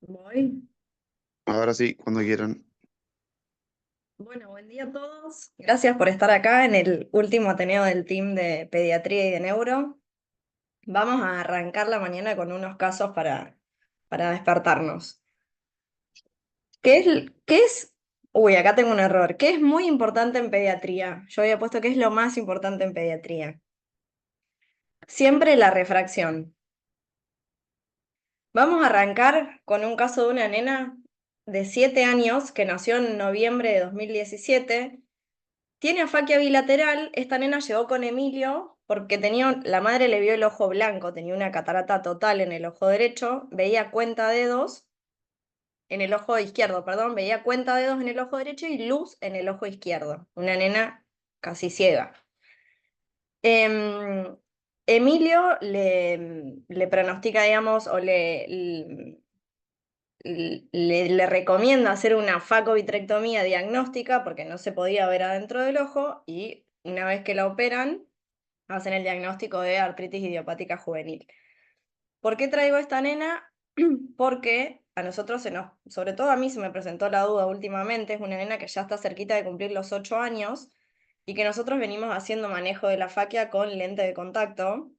Voy. Ahora sí, cuando quieran. Bueno, buen día a todos. Gracias por estar acá en el último Ateneo del team de pediatría y de neuro. Vamos a arrancar la mañana con unos casos para despertarnos. ¿Qué es? Uy, acá tengo un error. ¿Qué es muy importante en pediatría? Yo había puesto que es lo más importante en pediatría. Siempre la refracción. Vamos a arrancar con un caso de una nena de 7 años que nació en noviembre de 2017. Tiene afaquia bilateral. Esta nena llegó con Emilio porque la madre le vio el ojo blanco, tenía una catarata total en el ojo derecho, veía cuenta dedos en el ojo izquierdo, perdón, veía cuenta dedos en el ojo derecho y luz en el ojo izquierdo. Una nena casi ciega. Em, Emilio le pronostica, digamos, o le recomienda hacer una facovitrectomía diagnóstica porque no se podía ver adentro del ojo y una vez que la operan, hacen el diagnóstico de artritis idiopática juvenil. ¿Por qué traigo esta nena? Porque a nosotros sobre todo a mí se me presentó la duda últimamente, es una nena que ya está cerquita de cumplir los 8 años y que nosotros venimos haciendo manejo de la faquia con lente de contacto.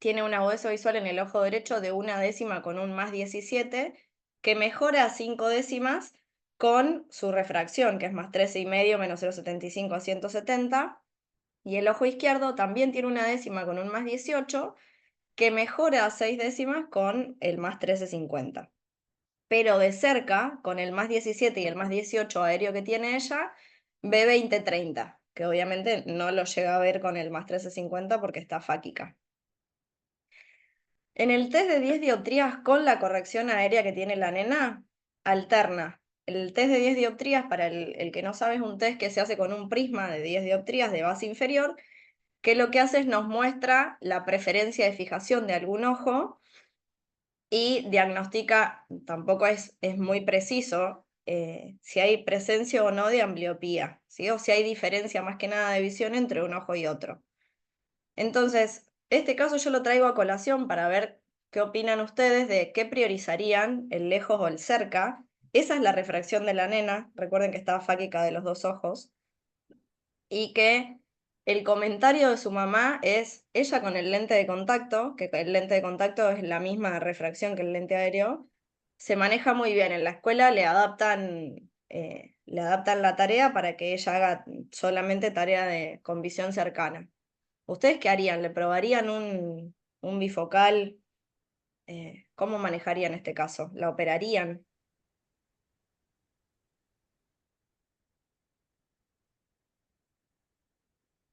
Tiene un agudeza visual en el ojo derecho de 1 décima con un +17, que mejora a 5 décimas con su refracción, que es +13,5 menos 0,75 a 170. Y el ojo izquierdo también tiene 1 décima con un +18, que mejora a 6 décimas con el +13,50. Pero de cerca, con el +17 y el +18 aéreo que tiene ella, ve 20/30, que obviamente no lo llega a ver con el +13,50 porque está fáquica. En el test de 10 dioptrías con la corrección aérea que tiene la nena, alterna. El test de 10 dioptrías, para el que no sabe, es un test que se hace con un prisma de 10 dioptrías de base inferior, que lo que hace es nos muestra la preferencia de fijación de algún ojo y diagnostica, tampoco es muy preciso, si hay presencia o no de ambliopía, ¿sí? O si hay diferencia más que nada de visión entre un ojo y otro. Entonces, este caso yo lo traigo a colación para ver qué opinan ustedes de qué priorizarían, el lejos o el cerca. Esa es la refracción de la nena, recuerden que estaba fáquica de los dos ojos, y que el comentario de su mamá es, ella con el lente de contacto, que el lente de contacto es la misma refracción que el lente aéreo, se maneja muy bien. En la escuela le adaptan la tarea para que ella haga solamente tarea con visión cercana. ¿Ustedes qué harían? ¿Le probarían un bifocal? ¿Cómo manejarían este caso? ¿La operarían?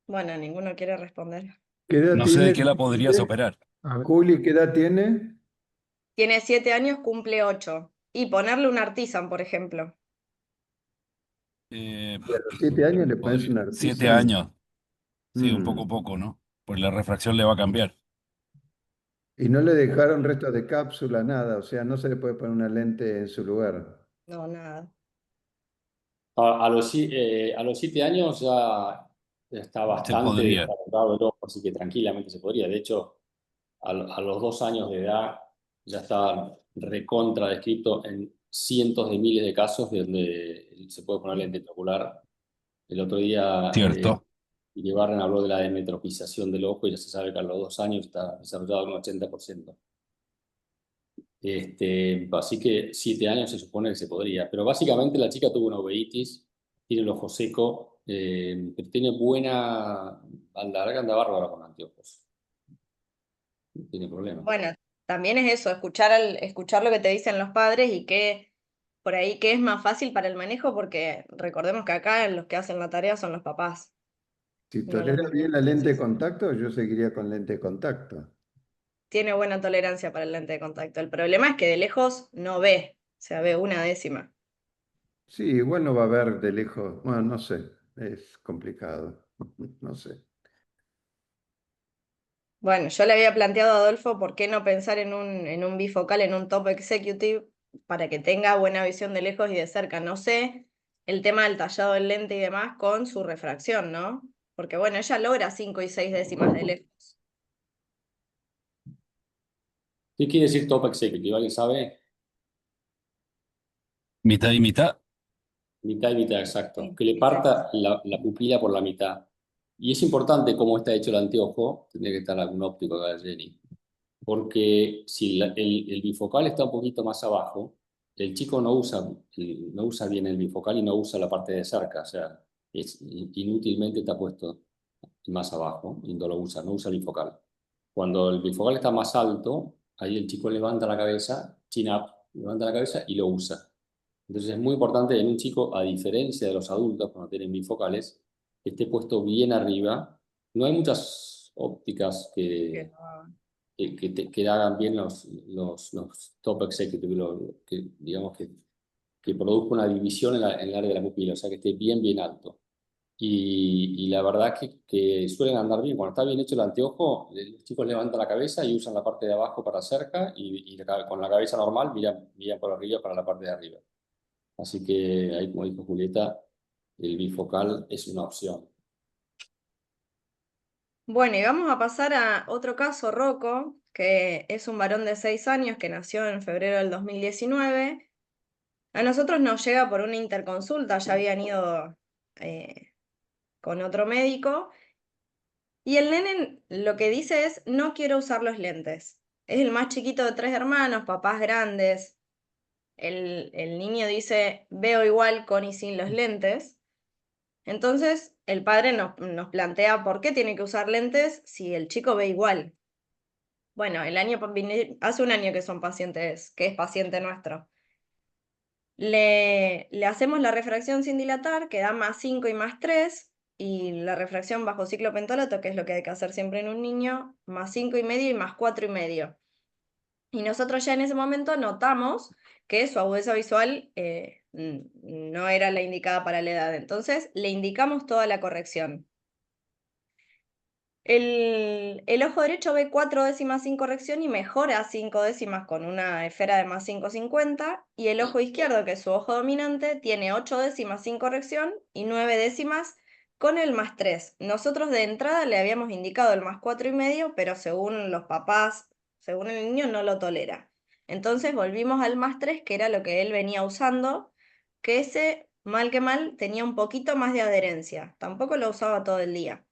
Bueno, ninguno quiere responder. ¿Qué edad No sé de tiene? qué la podrías operar. A ver. Juli, ¿qué edad tiene? Tiene 7 años, cumple 8. Y ponerle un Artisan, por ejemplo. Eh, Y a los 7 años le pones un 7 Artisan. años, sí, un Mm. poco poco, ¿no? Pues la refracción le va a cambiar. Y no le dejaron restos de cápsula, nada. O sea, no se le puede poner una lente en su lugar. No, nada. A los 7 años ya está Se bastante podría. desarrollado el ojo, así que tranquilamente se podría. De hecho, a los 2 años de edad ya está recontra descrito en cientos de miles de casos de donde se puede poner lente ocular. El otro día Cierto. Iribarren habló de la demetropización del ojo y ya se sabe que a los 2 años está desarrollado en un 80%. Así que 7 años se supone que se podría. Pero básicamente la chica tuvo una uveitis, tiene el ojo seco, pero tiene buena. A la larga anda bárbara con anteojos. No tiene problema. Bueno, también es eso, escuchar lo que te dicen los padres y que por ahí que es más fácil para el manejo, porque recordemos que acá los que hacen la tarea son los papás, Si no los tolera bien niños. la lente de Entonces, contacto, yo seguiría con lente de contacto. tiene buena tolerancia para el lente de contacto. El problema es que de lejos no ve, o sea, ve 1 décima. Sí, igual no va a ver de lejos. Bueno, no sé. Es complicado. No sé. Bueno, yo le había planteado a Adolfo por qué no pensar en un bifocal, en un top executive, para que tenga buena visión de lejos y de cerca. No sé el tema del tallado del lente y demás con su refracción, ¿no? Porque bueno, ella logra 5 y 6 décimas de lejos. ¿Qué quiere decir top executive? ¿Alguien sabe? Mitad y mitad. Mitad y mitad, exacto. Sí, Que le sí, parta la pupila por la mitad. Y es importante cómo está hecho el anteojo, tendría que estar algún óptico acá, Jenny, porque si el bifocal está un poquito más abajo, el chico no usa bien el bifocal y no usa la parte de cerca, o sea, inútilmente está puesto más abajo y no lo usa, no usa el bifocal. Cuando el bifocal está más alto, ahí el chico levanta la cabeza, chin up, levanta la cabeza y lo usa. Entonces es muy importante en un chico, a diferencia de los adultos cuando tienen bifocales, que esté puesto bien arriba. No hay muchas ópticas que que, no- que hagan bien los top executive, que, digamos que produzca una división en el área de la pupila, o sea que esté bien, bien alto. Y la verdad que suelen andar bien. Cuando está bien hecho el anteojo, los chicos levantan la cabeza y usan la parte de abajo para cerca con la cabeza normal miran por arriba para la parte de arriba. Así que ahí, como dijo Julieta, el bifocal es una opción. Bueno, y vamos a pasar a otro caso, Rocco, que es un varón de 6 años que nació en febrero del 2019. A nosotros nos llega por una interconsulta, ya habían ido con otro médico, y el nene lo que dice es, no quiero usar los lentes. Es el más chiquito de 3 hermanos, papás grandes. El niño dice, veo igual con y sin los lentes. Entonces, el padre nos plantea por qué tiene que usar lentes si el chico ve igual. Bueno, hace un año que son pacientes, que es paciente nuestro. Le hacemos la refracción sin dilatar, que da +5 y +3, y la refracción bajo ciclo pentóloto, que es lo que hay que hacer siempre en un niño, +5,5 y +4,5. Y nosotros ya en ese momento notamos que su agudeza visual no era la indicada para la edad, entonces le indicamos toda la corrección. El ojo derecho ve 4 décimas sin corrección y mejora 5 décimas con una esfera de +5,50, y el ojo izquierdo, que es su ojo dominante, tiene 8 décimas sin corrección y 9 décimas con el +3. Nosotros de entrada le habíamos indicado el +4,5, pero según los papás, según el niño, no lo tolera. Entonces volvimos al +3, que era lo que él venía usando, que ese, mal que mal, tenía un poquito más de adherencia. Tampoco lo usaba todo el día.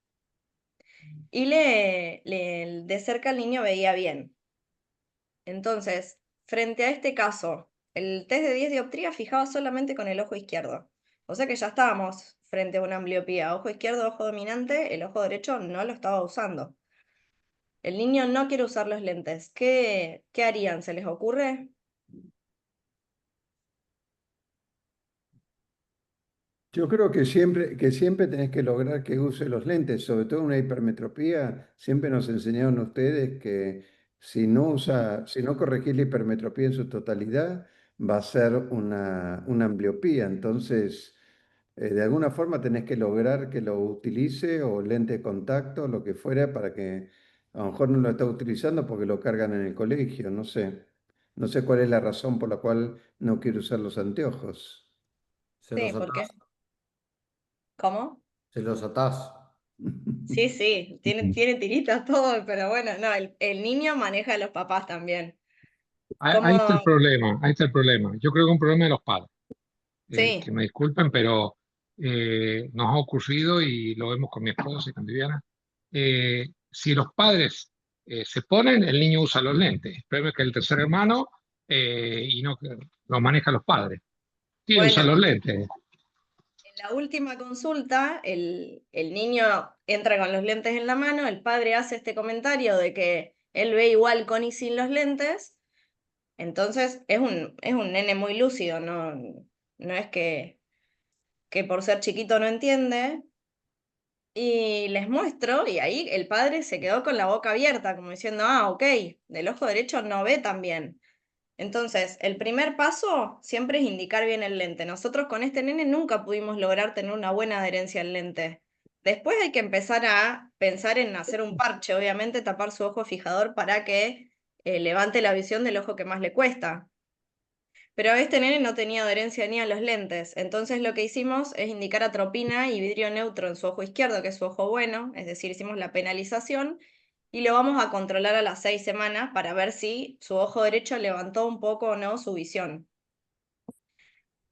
Y de cerca el niño veía bien. Entonces, frente a este caso, el test de 10 dioptrías fijaba solamente con el ojo izquierdo. O sea que ya estábamos frente a una ambliopía. Ojo izquierdo, ojo dominante, el ojo derecho no lo estaba usando. El niño no quiere usar los lentes. ¿Qué harían? ¿Se les ocurre? Yo creo que siempre tenés que lograr que use los lentes, sobre todo en una hipermetropía. Siempre nos enseñaron ustedes que si no corregís la hipermetropía en su totalidad, va a ser una ambliopía. Entonces, de alguna forma tenés que lograr que lo utilice o lente de contacto, lo que fuera, para que a lo mejor no lo está utilizando porque lo cargan en el colegio. No sé. No sé cuál es la razón por la cual no quiere usar los anteojos. Se Sí, los ¿por qué? atás, ¿Cómo? se los atás. Sí, sí, tiene tiritas todo, pero bueno, no, el niño maneja a los papás también. Ahí está el ¿Cómo? problema, ahí está el problema. Yo creo que es un problema de los padres. Que Sí, me disculpen, pero nos ha ocurrido y lo vemos con mi esposa y con Viviana. Si los padres se ponen, el niño usa los lentes. El problema es que el tercer hermano y no que lo maneja los padres. Quiere usar bueno. los lentes. En la última consulta, el niño entra con los lentes en la mano, el padre hace este comentario de que él ve igual con y sin los lentes, entonces es un nene muy lúcido, no es que por ser chiquito no entiende, y les muestro, y ahí el padre se quedó con la boca abierta, como diciendo, ah, ok, del ojo derecho no ve tan bien. Entonces, el primer paso siempre es indicar bien el lente. Nosotros con este nene nunca pudimos lograr tener una buena adherencia al lente. Después hay que empezar a pensar en hacer un parche, obviamente tapar su ojo fijador para que levante la visión del ojo que más le cuesta. Pero este nene no tenía adherencia ni a los lentes, entonces lo que hicimos es indicar atropina y vidrio neutro en su ojo izquierdo, que es su ojo bueno, es decir, hicimos la penalización, y lo vamos a controlar a las 6 semanas para ver si su ojo derecho levantó un poco o no su visión.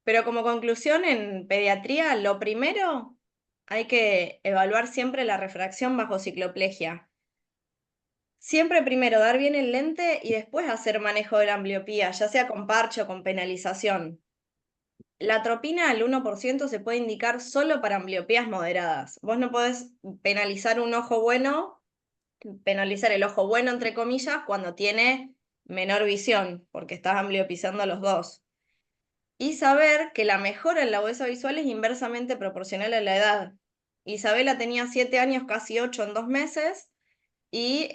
Pero como conclusión, en pediatría, lo primero, hay que evaluar siempre la refracción bajo cicloplegia. Siempre primero dar bien el lente y después hacer manejo de la ambliopía, ya sea con parche o con penalización. La atropina al 1% se puede indicar solo para ambliopías moderadas. Vos no podés penalizar un ojo bueno, penalizar el ojo bueno, entre comillas, cuando tiene menor visión, porque estás ambliopizando los dos. Y saber que la mejora en la agudeza visual es inversamente proporcional a la edad. Isabela tenía 7 años, casi 8 en 2 meses, y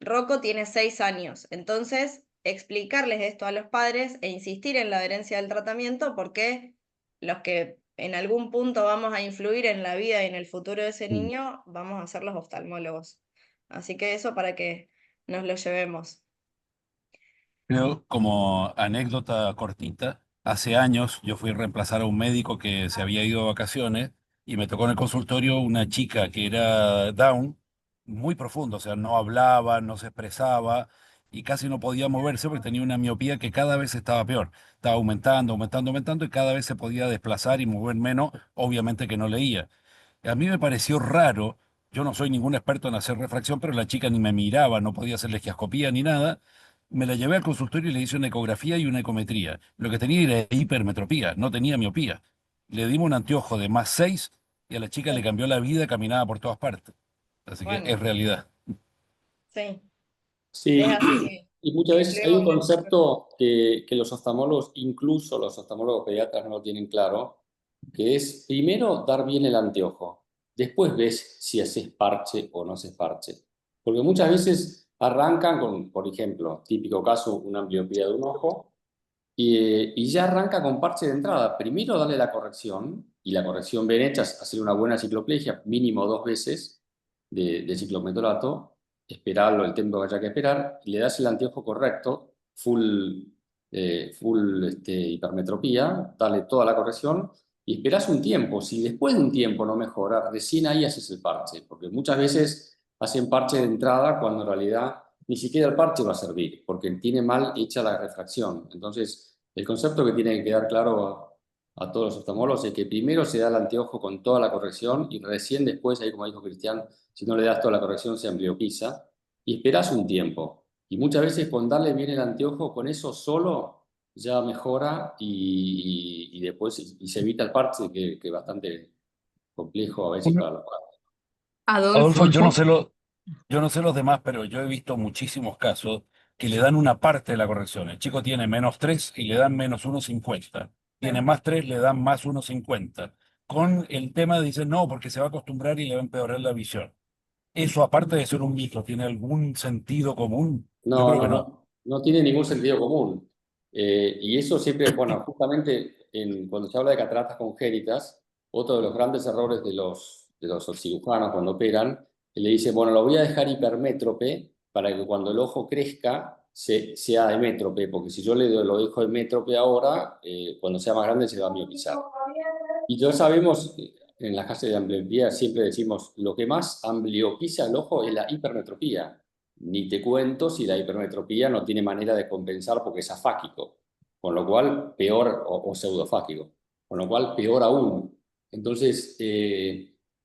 Rocco tiene 6 años. Entonces, explicarles esto a los padres e insistir en la adherencia del tratamiento, porque los que en algún punto vamos a influir en la vida y en el futuro de ese niño, vamos a ser los oftalmólogos. Así que eso para que nos lo llevemos. Pero como anécdota cortita, hace años yo fui a reemplazar a un médico que se había ido de vacaciones y me tocó en el consultorio una chica que era Down, muy profundo, o sea, no hablaba, no se expresaba y casi no podía moverse porque tenía una miopía que cada vez estaba peor. Estaba aumentando, aumentando, aumentando y cada vez se podía desplazar y mover menos, obviamente que no leía. A mí me pareció raro, yo no soy ningún experto en hacer refracción, pero la chica ni me miraba, no podía hacerle esquiascopía ni nada. Me la llevé al consultorio y le hice una ecografía y una ecometría. Lo que tenía era hipermetropía, no tenía miopía. Le dimos un anteojo de +6 y a la chica le cambió la vida, caminaba por todas partes. Así que Bueno, es realidad. sí, Sí, es así y muchas que veces hay un influimos mucho. concepto que los oftalmólogos, incluso los oftalmólogos pediatras, no lo tienen claro, que es primero dar bien el anteojo, después ves si haces parche o no haces parche. Porque muchas veces arrancan con, por ejemplo, típico caso, una ambliopía de un ojo, y ya arranca con parche de entrada. Primero darle la corrección, y la corrección bien hecha es hacer una buena cicloplegia, mínimo 2 veces de ciclometolato, esperarlo el tiempo que haya que esperar, y le das el anteojo correcto, full hipermetropía, dale toda la corrección, y esperás un tiempo. Si después de un tiempo no mejora, recién ahí haces el parche, porque muchas veces hacen parche de entrada cuando en realidad ni siquiera el parche va a servir, porque tiene mal hecha la refracción. Entonces, el concepto que tiene que quedar claro a todos los oftalmólogos es que primero se da el anteojo con toda la corrección y recién después, ahí como dijo Cristian, si no le das toda la corrección se ambliopiza y esperás un tiempo. Y muchas veces con darle bien el anteojo, con eso solo ya mejora y después y se evita el parche, que es bastante complejo a veces para los padres. Adolfo, Adolfo. yo no sé los demás, pero yo he visto muchísimos casos que le dan una parte de la corrección. El chico tiene -3 y le dan -1,50. Tiene +3, le dan +1,50. Con el tema dicen, no, porque se va a acostumbrar y le va a empeorar la visión. Eso, aparte de ser un mito, ¿tiene algún sentido común? Yo No, creo que no, no. no, no tiene ningún sentido común. Y eso siempre, bueno, justamente cuando se habla de cataratas congénitas, otro de los grandes errores de los cirujanos cuando operan, le dicen, bueno, lo voy a dejar hipermétrope para que cuando el ojo crezca sea emétrope, porque si yo lo dejo emétrope ahora, cuando sea más grande se va a miopizar. Y ya sabemos, en la clase de ambliopía siempre decimos, lo que más ambliopiza el ojo es la hipermetropía. Ni te cuento si la hipermetropía no tiene manera de compensar porque es afáquico, con lo cual peor, o pseudofáquico, con lo cual peor aún. Entonces,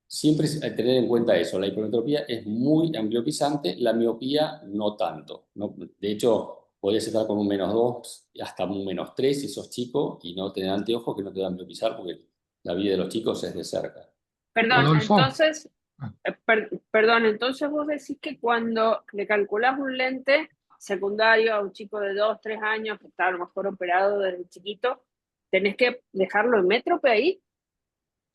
siempre hay que tener en cuenta eso, la hipermetropía es muy ambliopizante, la miopía no tanto, ¿no? De hecho, podés estar con un -2 hasta un -3 si sos chico y no tener anteojos que no te dan ambliopizar porque la vida de los chicos es de cerca. Perdón, Adolfo. entonces, perdón, entonces vos decís que cuando le calculás un lente secundario a un chico de 2, 3 años que está a lo mejor operado desde chiquito, tenés que dejarlo en métrope ahí.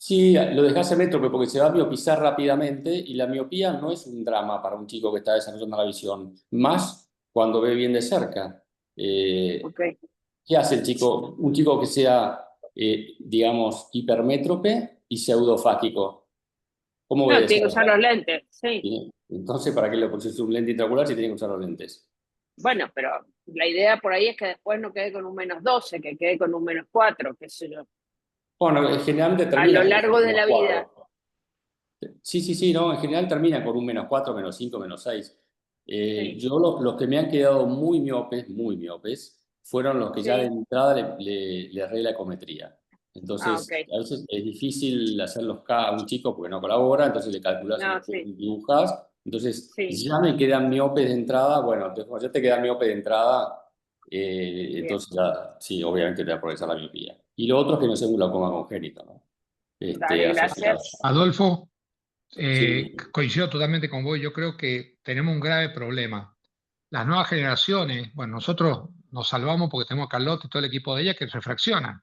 Sí, lo dejás en métrope porque se va a miopizar rápidamente y la miopía no es un drama para un chico que está desarrollando la visión, más cuando ve bien de cerca. Ok. ¿Qué hace el chico? Un chico que sea, digamos, hipermétrope y pseudofáquico. ¿Cómo ve No, de tiene que cerca? usar los lentes, sí. Entonces, ¿para qué le pones un lente intraocular si tiene que usar los lentes? Bueno, pero la idea por ahí es que después no quede con un -12, que quede con un -4, qué sé yo, Bueno, generalmente a termina lo con largo un de la vida. -4. Sí, no, en general termina con un -4, -5, -6. Sí. Yo los que me han quedado muy miopes, fueron los que ya Sí. de entrada le erré la ecometría. Entonces, ok. a veces es difícil hacerlos a un chico porque no colabora, entonces le calculás No, el sí, dibujas. Entonces, sí, ya me quedan miopes de entrada. Bueno, entonces, como ya te quedan miopes de entrada, bien. entonces ya, sí, obviamente te va a progresar la miopía. Y lo otro es que no sea un glaucoma congénito, ¿no? Dale, Asociado. gracias. Adolfo, Sí, coincido totalmente con vos. Yo creo que tenemos un grave problema. Las nuevas generaciones, bueno, nosotros nos salvamos porque tenemos a Carlota y todo el equipo de ella que refraccionan.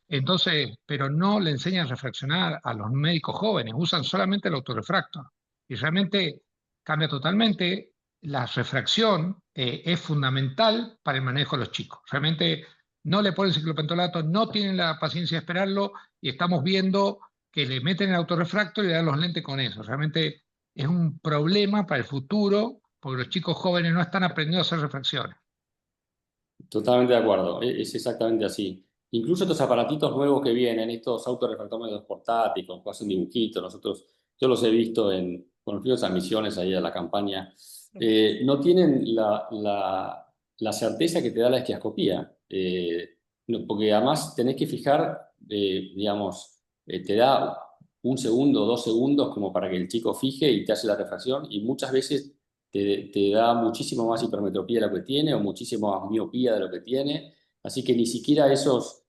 Entonces, pero no le enseñan a refraccionar a los médicos jóvenes, usan solamente el autorrefractor. Y realmente cambia totalmente. La refracción es fundamental para el manejo de los chicos. Realmente no le ponen ciclopentolato, no tienen la paciencia de esperarlo y estamos viendo que le meten el autorrefractor y le dan los lentes con eso. Realmente es un problema para el futuro porque los chicos jóvenes no están aprendiendo a hacer refracciones. totalmente de acuerdo. Es exactamente así. Incluso estos aparatitos nuevos que vienen, estos autorrefractómetros portátiles, que hacen dibujitos, yo los he visto cuando fui a esas misiones ahí a la campaña, no tienen la certeza que te da la esquiascopía. Porque además tenés que fijar, digamos, te da 1 segundo, 2 segundos como para que el chico fije y te hace la refracción y muchas veces te da muchísimo más hipermetropía de lo que tiene o muchísimo más miopía de lo que tiene. Así que ni siquiera esos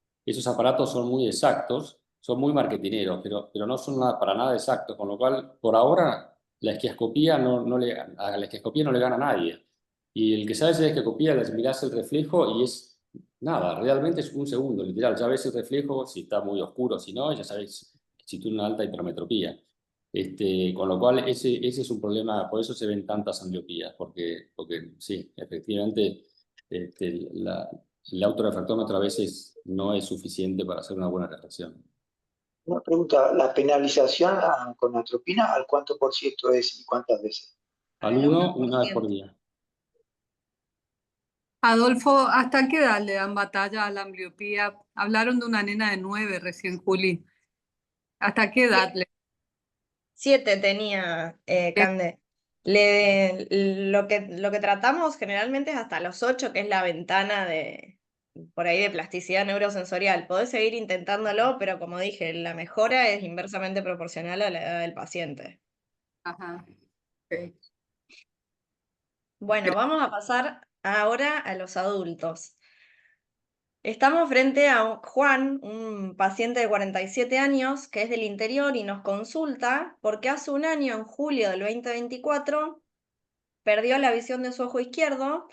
aparatos son muy exactos, son muy marketineros, pero no son para nada exactos, con lo cual, por ahora, la esquiascopía a la esquiascopía no le gana a nadie. Y el que sabe hacer esquiascopía, le mirás el reflejo y es nada, realmente es 1 segundo, literal. Ya ves el reflejo, si está muy oscuro, si no, ya sabes si tiene una alta hipermetropía. Con lo cual, ese es un problema, por eso se ven tantas ambliopías, porque sí, efectivamente, el autorrefractómetro a veces no es suficiente para hacer una buena refracción. Una pregunta, ¿la penalización con atropina al cuánto por ciento es y cuántas veces? Al Al 1, una vez por 1%. día. Adolfo, ¿hasta qué edad le dan batalla a la ambliopía? Hablaron de una nena de 9 recién, Juli. ¿Hasta qué edad le... 7 tenía Cande. Lo que tratamos generalmente es hasta los 8, que es la ventana por ahí de plasticidad neurosensorial. Podés seguir intentándolo, pero como dije, la mejora es inversamente proporcional a la edad del paciente. Ajá. Ok. Bueno, vamos a pasar ahora a los adultos. Estamos frente a Juan, un paciente de 47 años que es del interior y nos consulta porque hace un año, en julio del 2024, perdió la visión de su ojo izquierdo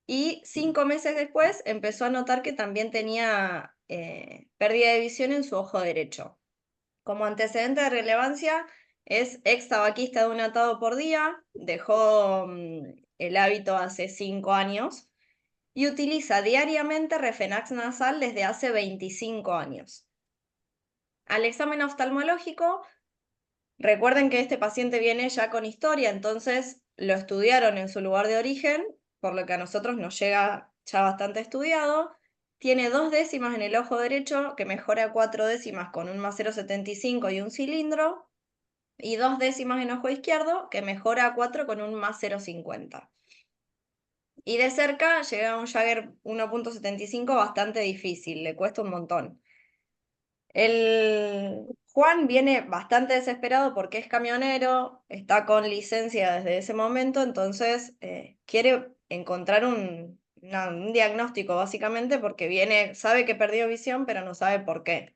y 5 meses después empezó a notar que también tenía pérdida de visión en su ojo derecho. Como antecedente de relevancia, es ex tabaquista de un atado por día, dejó el hábito hace 5 años y utiliza diariamente Refenax nasal desde hace 25 años. Al examen oftalmológico, recuerden que este paciente viene ya con historia, entonces lo estudiaron en su lugar de origen, por lo que a nosotros nos llega ya bastante estudiado. Tiene 2 décimas en el ojo derecho, que mejora 4 décimas con un más 0,75 y un cilindro, y 2 décimas en ojo izquierdo, que mejora 4 con un más 0,50. Y de cerca llega a un Jagger 1,75 bastante difícil, le cuesta un montón. El Juan viene bastante desesperado porque es camionero, está con licencia desde ese momento, entonces quiere encontrar un diagnóstico básicamente porque sabe que perdió visión, pero no sabe por qué.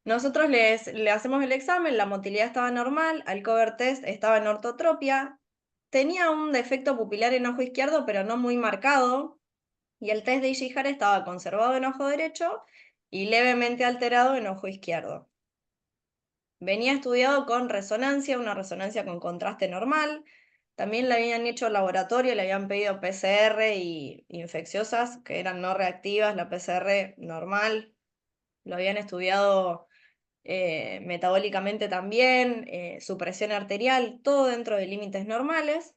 Nosotros le hacemos el examen, la motilidad estaba normal, al cover test estaba en ortotropia, tenía un defecto pupilar en ojo izquierdo, pero no muy marcado, y el test de Ishihara estaba conservado en ojo derecho y levemente alterado en ojo izquierdo. Venía estudiado con resonancia, una resonancia con contraste normal. También le habían hecho laboratorio, le habían pedido PCR y infecciosas, que eran no reactivas, la PCR normal. Lo habían estudiado metabólicamente también, su presión arterial, todo dentro de límites normales.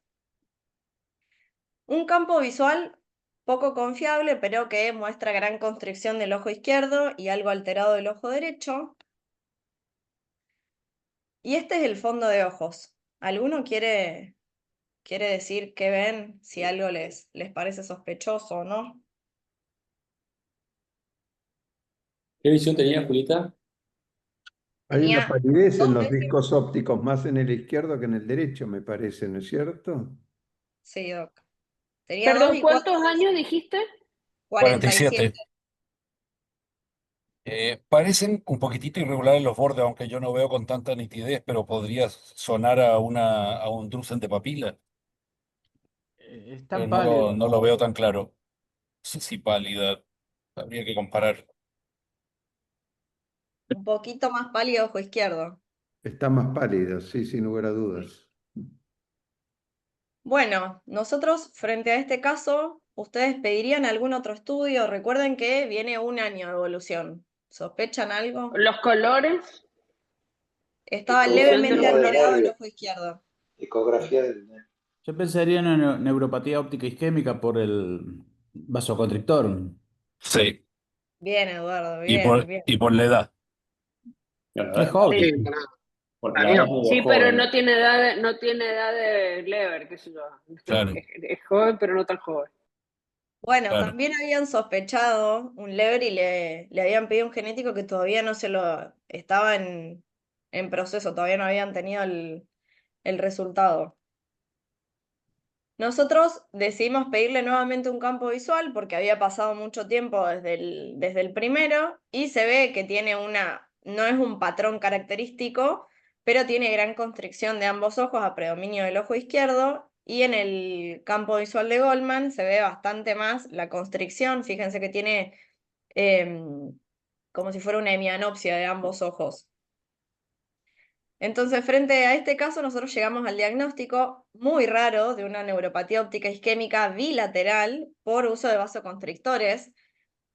Un campo visual poco confiable, pero que muestra gran constricción del ojo izquierdo y algo alterado del ojo derecho. Y este es el fondo de ojos. ¿Alguno quiere quiere decir qué ven, si algo les parece sospechoso o no. ¿Qué visión tenía, Julita? Hay una Tenía palidez en dos los veces. discos ópticos, más en el izquierdo que en el derecho, me parece, ¿no es cierto? Sí, Doc. Tenía 2 Perdón, y 4 ¿cuántos años dijiste? 47. 47. Parecen un poquitito irregulares los bordes, aunque yo no veo con tanta nitidez, pero podría sonar a un drusen de papila, Está pero pálido. no lo veo tan claro. Sí, sí, pálida. Habría que comparar. Un poquito más pálido ojo izquierdo. Está más pálido, sí, sin lugar a dudas. Bueno, nosotros frente a este caso, ¿ustedes pedirían algún otro estudio? Recuerden que viene un año de evolución. ¿Sospechan algo? Los colores, Estaba distribución de levemente los Estudio de alterado el nervio, ojo izquierdo. ecografía del nervio. Yo pensaría en una neuropatía óptica isquémica por el vasoconstrictor. Sí, Bien, Eduardo, bien, bien. y por la edad. La Es verdad, Sí, joven. porque la Darío, verdad es medio sí, pero joven. no tiene edad de Leber, qué sé yo. Claro, Es joven, pero no tan joven. Bueno, claro. también habían sospechado un Leber y le habían pedido un genético que todavía no se lo estaba en proceso, todavía no habían tenido el resultado. Nosotros decidimos pedirle nuevamente un campo visual porque había pasado mucho tiempo desde el primero y se ve que tiene no es un patrón característico, pero tiene gran constricción de ambos ojos a predominio del ojo izquierdo y en el campo visual de Goldman se ve bastante más la constricción, fíjense que tiene como si fuera una hemianopsia de ambos ojos. Entonces, frente a este caso, nosotros llegamos al diagnóstico muy raro de una neuropatía óptica isquémica bilateral por uso de vasoconstrictores.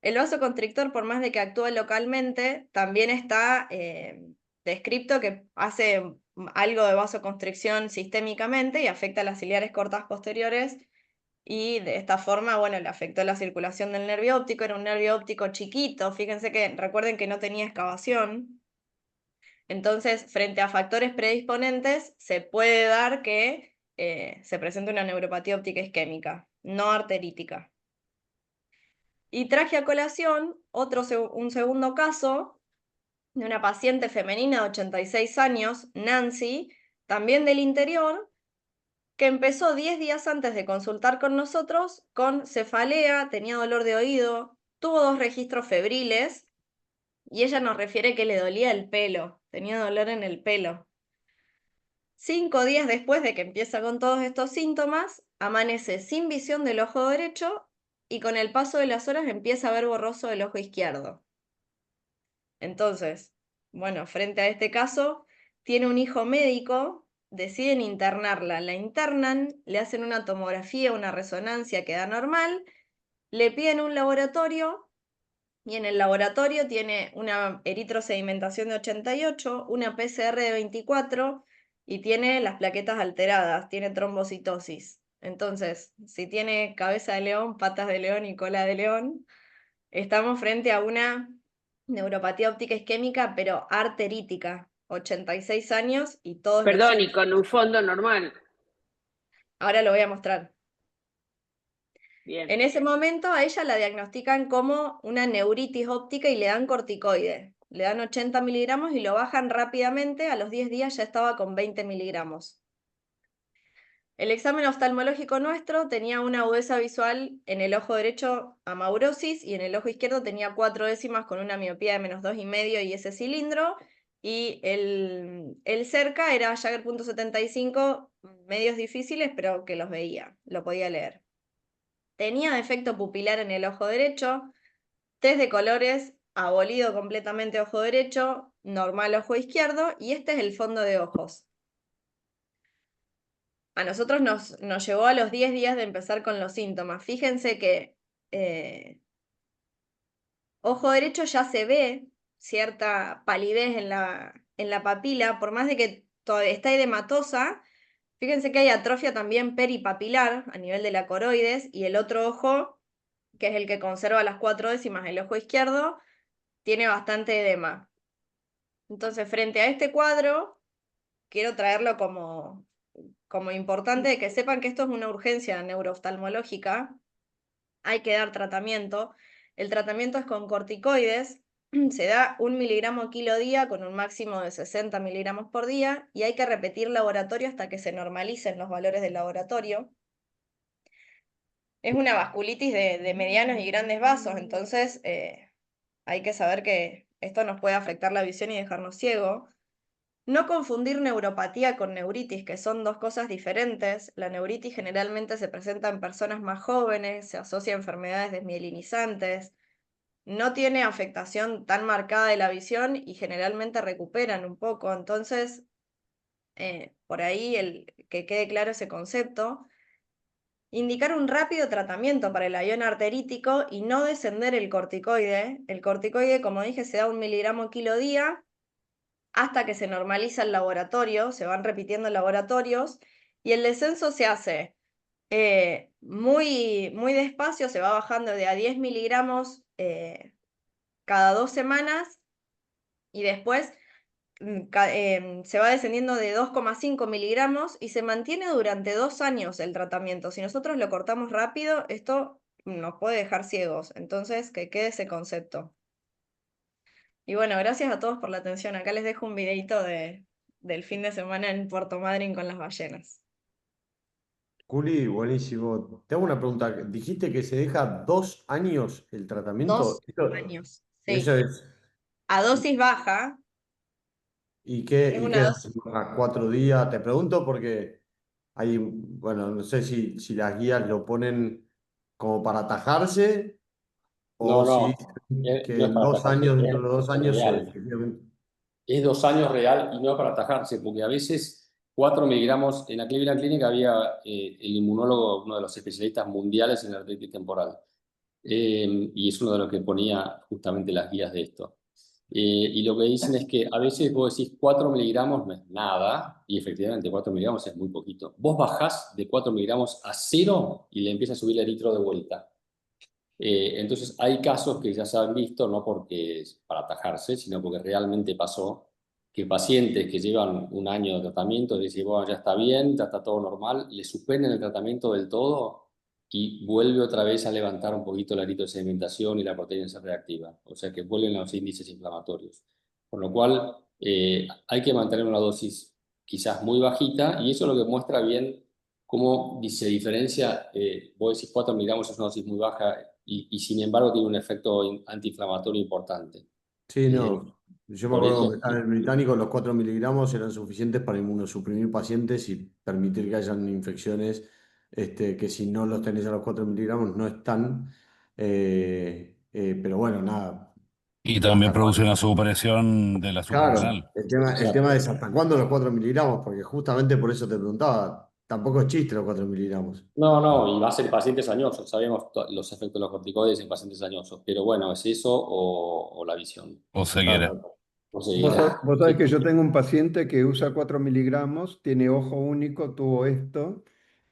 El vasoconstrictor, por más de que actúe localmente, también está descrito que hace algo de vasoconstricción sistémicamente y afecta a las ciliares cortas posteriores y de esta forma, bueno, le afectó la circulación del nervio óptico. Era un nervio óptico chiquito, fíjense que recuerden que no tenía excavación. Entonces, frente a factores predisponentes, se puede dar que se presente una neuropatía óptica isquémica, no arterítica. Y traje a colación un segundo caso de una paciente femenina de 86 años, Nancy, también del interior, que empezó 10 días antes de consultar con nosotros con cefalea, tenía dolor de oído, tuvo 2 registros febriles y ella nos refiere que le dolía el pelo, tenía dolor en el pelo. 5 días después de que empieza con todos estos síntomas, amanece sin visión del ojo derecho y con el paso de las horas empieza a ver borroso el ojo izquierdo. Entonces, bueno, frente a este caso, tiene un hijo médico, deciden internarla, la internan, le hacen una tomografía, una resonancia que da normal, le piden un laboratorio y en el laboratorio tiene una eritrosedimentación de 88, una PCR de 24 y tiene las plaquetas alteradas, tiene trombocitosis. Entonces, si tiene cabeza de león, patas de león y cola de león, estamos frente a una neuropatía óptica isquémica, pero arterítica, 86 años y todos los Perdón, y síntomas. con un fondo normal. Ahora lo voy a mostrar. Bien. En ese momento a ella la diagnostican como una neuritis óptica y le dan corticoide. Le dan 80 miligramos y lo bajan rápidamente, a los 10 días ya estaba con 20 miligramos. El examen oftalmológico nuestro tenía una agudeza visual en el ojo derecho amaurosis y en el ojo izquierdo tenía 4 décimas con una miopía de menos 2,5 y ese cilindro. Y el cerca era Jagger.75, medios difíciles, pero que los veía, lo podía leer. Tenía defecto pupilar en el ojo derecho, test de colores, abolido completamente ojo derecho, normal ojo izquierdo, y este es el fondo de ojos. A nosotros nos llevó a los 10 días de empezar con los síntomas. Fíjense que ojo derecho ya se ve cierta palidez en la papila, por más de que está edematosa. Fíjense que hay atrofia también peripapilar a nivel de la coroides y el otro ojo, que es el que conserva las 4 décimas, el ojo izquierdo, tiene bastante edema. Entonces, frente a este cuadro, quiero traerlo como como importante que sepan que esto es una urgencia neurooftalmológica, hay que dar tratamiento. El tratamiento es con corticoides, se da 1 miligramo kilo día con un máximo de 60 miligramos por día y hay que repetir laboratorio hasta que se normalicen los valores del laboratorio. Es una vasculitis de medianos y grandes vasos, entonces hay que saber que esto nos puede afectar la visión y dejarnos ciego. No confundir neuropatía con neuritis, que son dos cosas diferentes. La neuritis generalmente se presenta en personas más jóvenes, se asocia a enfermedades desmielinizantes, no tiene afectación tan marcada de la visión y generalmente recuperan un poco. Entonces, por ahí que quede claro ese concepto. Indicar un rápido tratamiento para el ayón arterítico y no descender el corticoide. El corticoide, como dije, se da 1 miligramo kilo día hasta que se normaliza el laboratorio, se van repitiendo laboratorios, y el descenso se hace muy, muy despacio, se va bajando de a 10 miligramos cada 2 semanas, y después se va descendiendo de 2,5 miligramos y se mantiene durante 2 años el tratamiento. Si nosotros lo cortamos rápido, esto nos puede dejar ciegos, entonces que quede ese concepto. Y bueno, gracias a todos por la atención. Acá les dejo un videito del fin de semana en Puerto Madryn con las ballenas. Juli, buenísimo. Te hago una pregunta. Dijiste que se deja 2 años el tratamiento. 2 años, Eso sí. es. A dosis baja. ¿Y qué, Es y una qué es? dosis. ¿A 4 días? Te pregunto porque hay, bueno, no sé si las guías lo ponen como para atajarse No, o si no, dicen que no es en para 2 años, atajarse, dentro de los 2 años, real. efectivamente. Es 2 años real y no para atajarse, porque a veces 4 miligramos, en la Cleveland Clinic había el inmunólogo, uno de los especialistas mundiales en artritis temporal, y es uno de los que ponía justamente las guías de esto. Y lo que dicen es que a veces vos decís 4 miligramos no es nada, y efectivamente 4 miligramos es muy poquito. Vos bajás de 4 miligramos a 0 y le empieza a subir el eritro de vuelta. Entonces hay casos que ya se han visto, no porque es para atajarse, sino porque realmente pasó que pacientes que llevan 1 año de tratamiento dicen, bueno, ya está bien, ya está todo normal, le suspenden el tratamiento del todo y vuelve otra vez a levantar un poquito la eritrosedimentación y la proteína C reactiva, o sea que vuelven los índices inflamatorios. Por lo cual hay que mantener una dosis quizás muy bajita y eso es lo que muestra bien cómo se diferencia, vos decís 4 miligramos es una dosis muy baja y sin embargo tiene un efecto antiinflamatorio importante. Sí, no. Yo me Por acuerdo eso, cuando estaba en el británico, los 4 miligramos eran suficientes para inmunosuprimir pacientes y permitir que hayan infecciones que si no los tenés a los 4 miligramos no están. Pero bueno, nada. Y también produce una supresión de la Claro, suprarrenal. el tema es hasta cuándo los 4 miligramos, porque justamente por eso te preguntaba, tampoco es chiste los 4 miligramos. no, y va a ser pacientes añosos, sabemos los efectos de los corticoides en pacientes añosos, pero bueno, es eso o la visión. O ceguera. Claro. O Vos sabés que yo tengo un paciente que usa 4 miligramos, tiene ojo único, tuvo esto,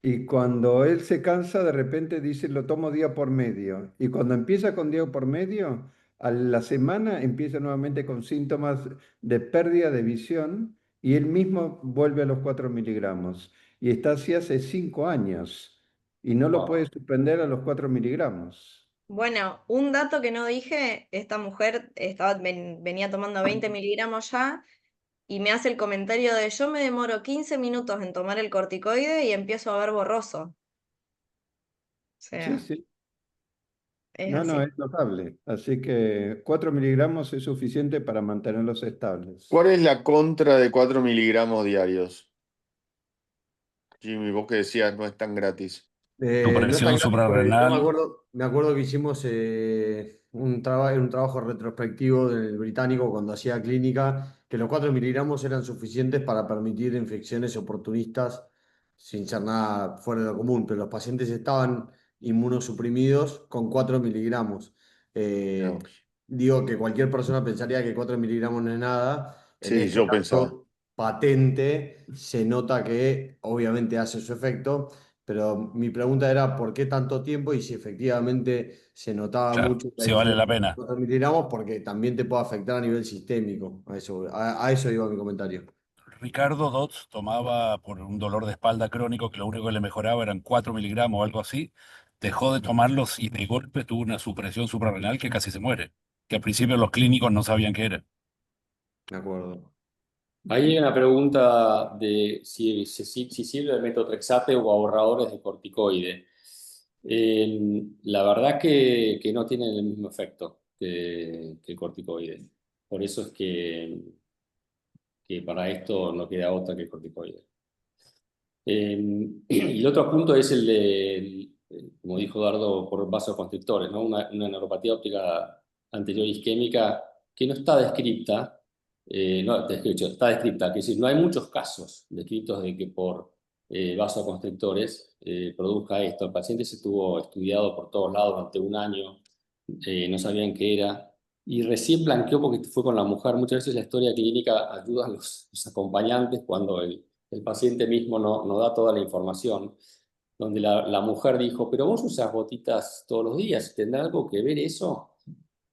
y cuando él se cansa, de repente dice, lo tomo día por medio. Y cuando empieza con día por medio, a la semana empieza nuevamente con síntomas de pérdida de visión y él mismo vuelve a los 4 miligramos. Y está así hace 5 años y no lo puede Wow. suspender a los 4 miligramos. Bueno, un dato que no dije, esta mujer venía tomando 20 miligramos ya y me hace el comentario de yo me demoro 15 minutos en tomar el corticoide y empiezo a ver borroso. O Sí, sea, sí. es No, así. es notable. Así que 4 miligramos es suficiente para mantenerlos estables. ¿Cuál es la contra de 4 miligramos diarios? Jimmy, vos que decías no es tan gratis. No es tan Supresión grave porque yo me suprarrenal. acuerdo, me acuerdo que hicimos un trabajo retrospectivo del británico cuando hacía clínica, que los 4 miligramos eran suficientes para permitir infecciones oportunistas sin ser nada fuera de lo común, pero los pacientes estaban inmunosuprimidos con 4 miligramos. Eh, No. Digo que cualquier persona pensaría que 4 miligramos no es nada. En Sí, este yo pensaba. caso, patente, se nota que obviamente hace su efecto. Pero mi pregunta era por qué tanto tiempo y si efectivamente se notaba Claro, mucho la si vale la diferencia con pena. los 4 miligramos, porque también te puede afectar a nivel sistémico. A eso iba mi comentario. Ricardo Dodds tomaba por un dolor de espalda crónico que lo único que le mejoraba eran 4 miligramos o algo así. Dejó de tomarlos y de golpe tuvo una supresión suprarrenal que casi se muere. Que al principio los clínicos no sabían qué era. De acuerdo. Ahí hay una pregunta de si sirve el metotrexate o ahorradores de corticoide. La verdad que no tienen el mismo efecto que el corticoide. Por eso es que para esto no queda otra que el corticoide. Y el otro punto es el de, como dijo Dardo, por vasoconstrictores, ¿no? Una neuropatía óptica anterior isquémica que no está descrita, no, está descrita, que es decir, no hay muchos casos descritos de que por vasoconstrictores produzca esto. El paciente se estuvo estudiado por todos lados durante un año, no sabían qué era, y recién blanqueó porque fue con la mujer. Muchas veces la historia clínica ayuda a los acompañantes cuando el paciente mismo no da toda la información, donde la mujer dijo, pero vos usas gotitas todos los días, ¿tendrá algo que ver eso?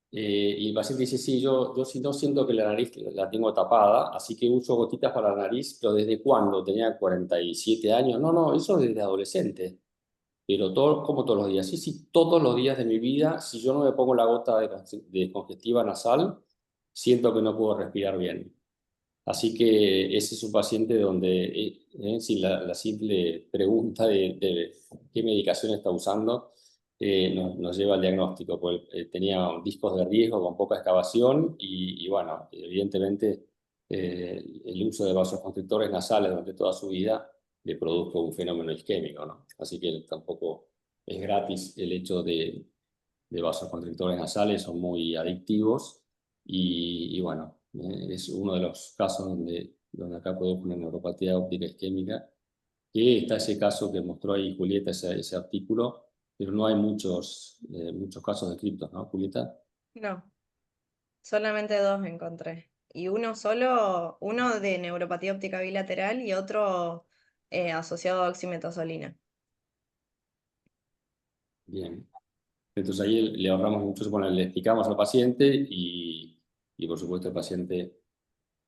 Y el paciente dice, sí, yo sí no siento que la nariz la tengo tapada, así que uso gotitas para la nariz, pero ¿desde cuándo? Tenía 47 años. No, eso desde adolescente. Pero como todos los días. Sí, todos los días de mi vida, si yo no me pongo la gota de congestiva nasal, siento que no puedo respirar bien. Así que ese es un paciente donde, si la simple pregunta de qué medicación está usando nos lleva al diagnóstico, porque tenía discos de riesgo con poca excavación y bueno, evidentemente el uso de vasoconstrictores nasales durante toda su vida le produjo un fenómeno isquémico, ¿no? Así que tampoco es gratis el hecho de vasoconstrictores nasales, son muy adictivos y bueno, es uno de los casos donde acá produjo una neuropatía óptica isquémica, que está ese caso que mostró ahí Julieta, ese artículo, pero no hay muchos casos descritos, ¿no, Julieta? No, solamente 2 encontré. Y uno de neuropatía óptica bilateral y otro asociado a oximetazolina. Bien. Entonces ahí le ahorramos mucho, bueno, le explicamos al paciente y por supuesto el paciente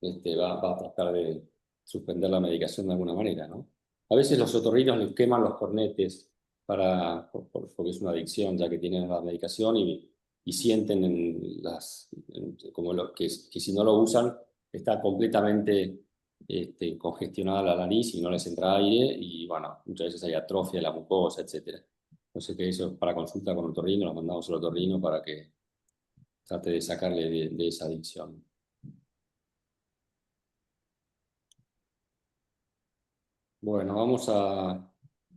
va a tratar de suspender la medicación de alguna manera, ¿no? A veces los otorrinos les queman los cornetes porque es una adicción ya que tienen la medicación y sienten que si no lo usan está completamente congestionada la nariz y no les entra aire y bueno, muchas veces hay atrofia de la mucosa, etc. Entonces que eso para consulta con otorrino, lo mandamos al otorrino para que trate de sacarle de esa adicción. Bueno, vamos a...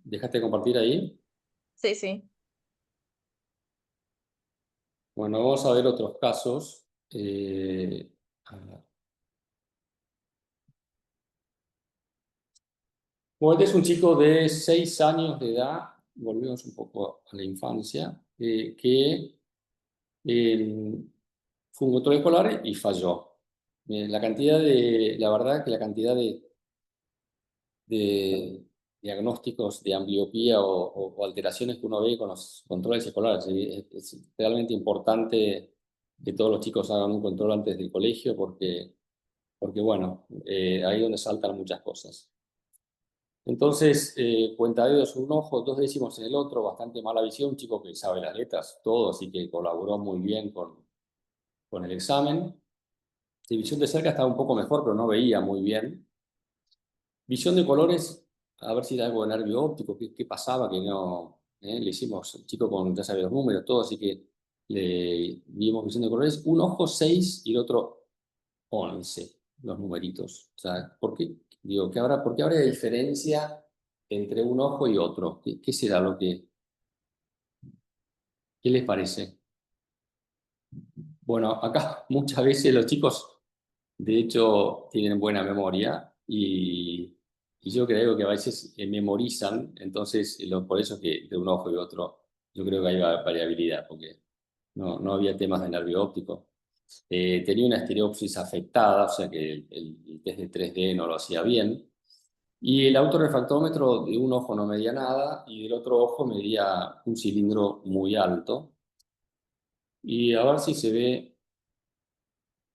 ¿Dejaste de compartir ahí? Sí, sí. Bueno, vamos a ver otros casos. A ver. Bueno, este es un chico de 6 años de edad, volvemos un poco a la infancia, que fue un control escolar y falló. La verdad que la cantidad de diagnósticos de ambliopía o alteraciones que uno ve con los controles escolares. Es realmente importante que todos los chicos hagan un control antes del colegio porque bueno, ahí es donde saltan muchas cosas. Entonces, cuentadedos en un ojo, 2 décimos en el otro, bastante mala visión, un chico que sabe las letras, todo, así que colaboró muy bien con el examen. De visión de cerca estaba un poco mejor, pero no veía muy bien. Visión de colores, a ver si era algo de nervio óptico, qué pasaba, que no... Le hicimos, el chico ya sabía los números, todo, así que le dimos visión de colores. Un ojo 6 y el otro 11, los numeritos. O sea, ¿por qué? Digo, ¿por qué habría diferencia entre un ojo y otro? ¿Qué será lo que... ¿Qué les parece? Bueno, acá muchas veces los chicos, de hecho, tienen buena memoria y yo creo que a veces memorizan, entonces por eso que de un ojo y otro, yo creo que hay variabilidad, porque no había temas de nervio óptico. Tenía una estereopsis afectada, o sea que el test de 3D no lo hacía bien. Y el autorrefractómetro de un ojo no medía nada y del otro ojo medía un cilindro muy alto. Y a ver si se ve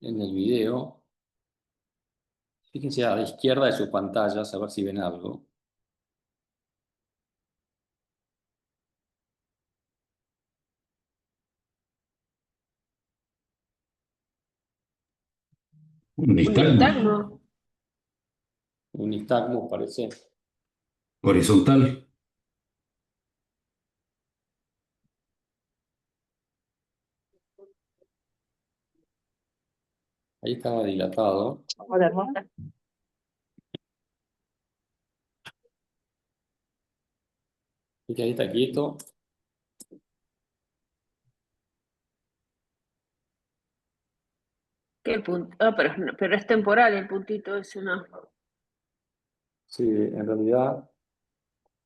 en el video. Fíjense a la izquierda de sus pantallas, a ver si ven algo. Un Un nistagmo. nistagmo. Un nistagmo parece. Horizontal. Ahí estaba dilatado. Hola, hermosa. Y que ahí está quieto. ¿Qué punto? Ah, pero es temporal el puntito ese, ¿no? Sí, en realidad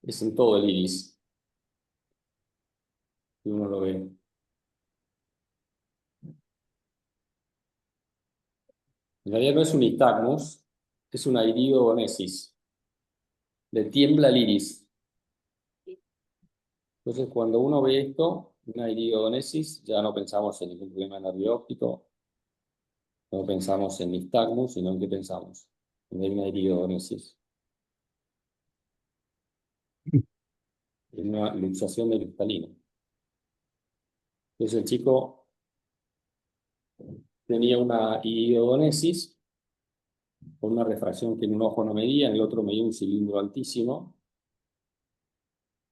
es en todo el iris. Si uno lo ve. En realidad no es un nistagmus, es una iridodonesis. Le tiembla el iris. Entonces, cuando uno ve esto, una iridodonesis, ya no pensamos en ningún problema de nervio óptico, no pensamos en nistagmus, sino en qué pensamos. En una iridodonesis. En una luxación de cristalino. Entonces el chico tenía una iridodonesis con una refracción que en un ojo no medía, en el otro medía un cilindro altísimo.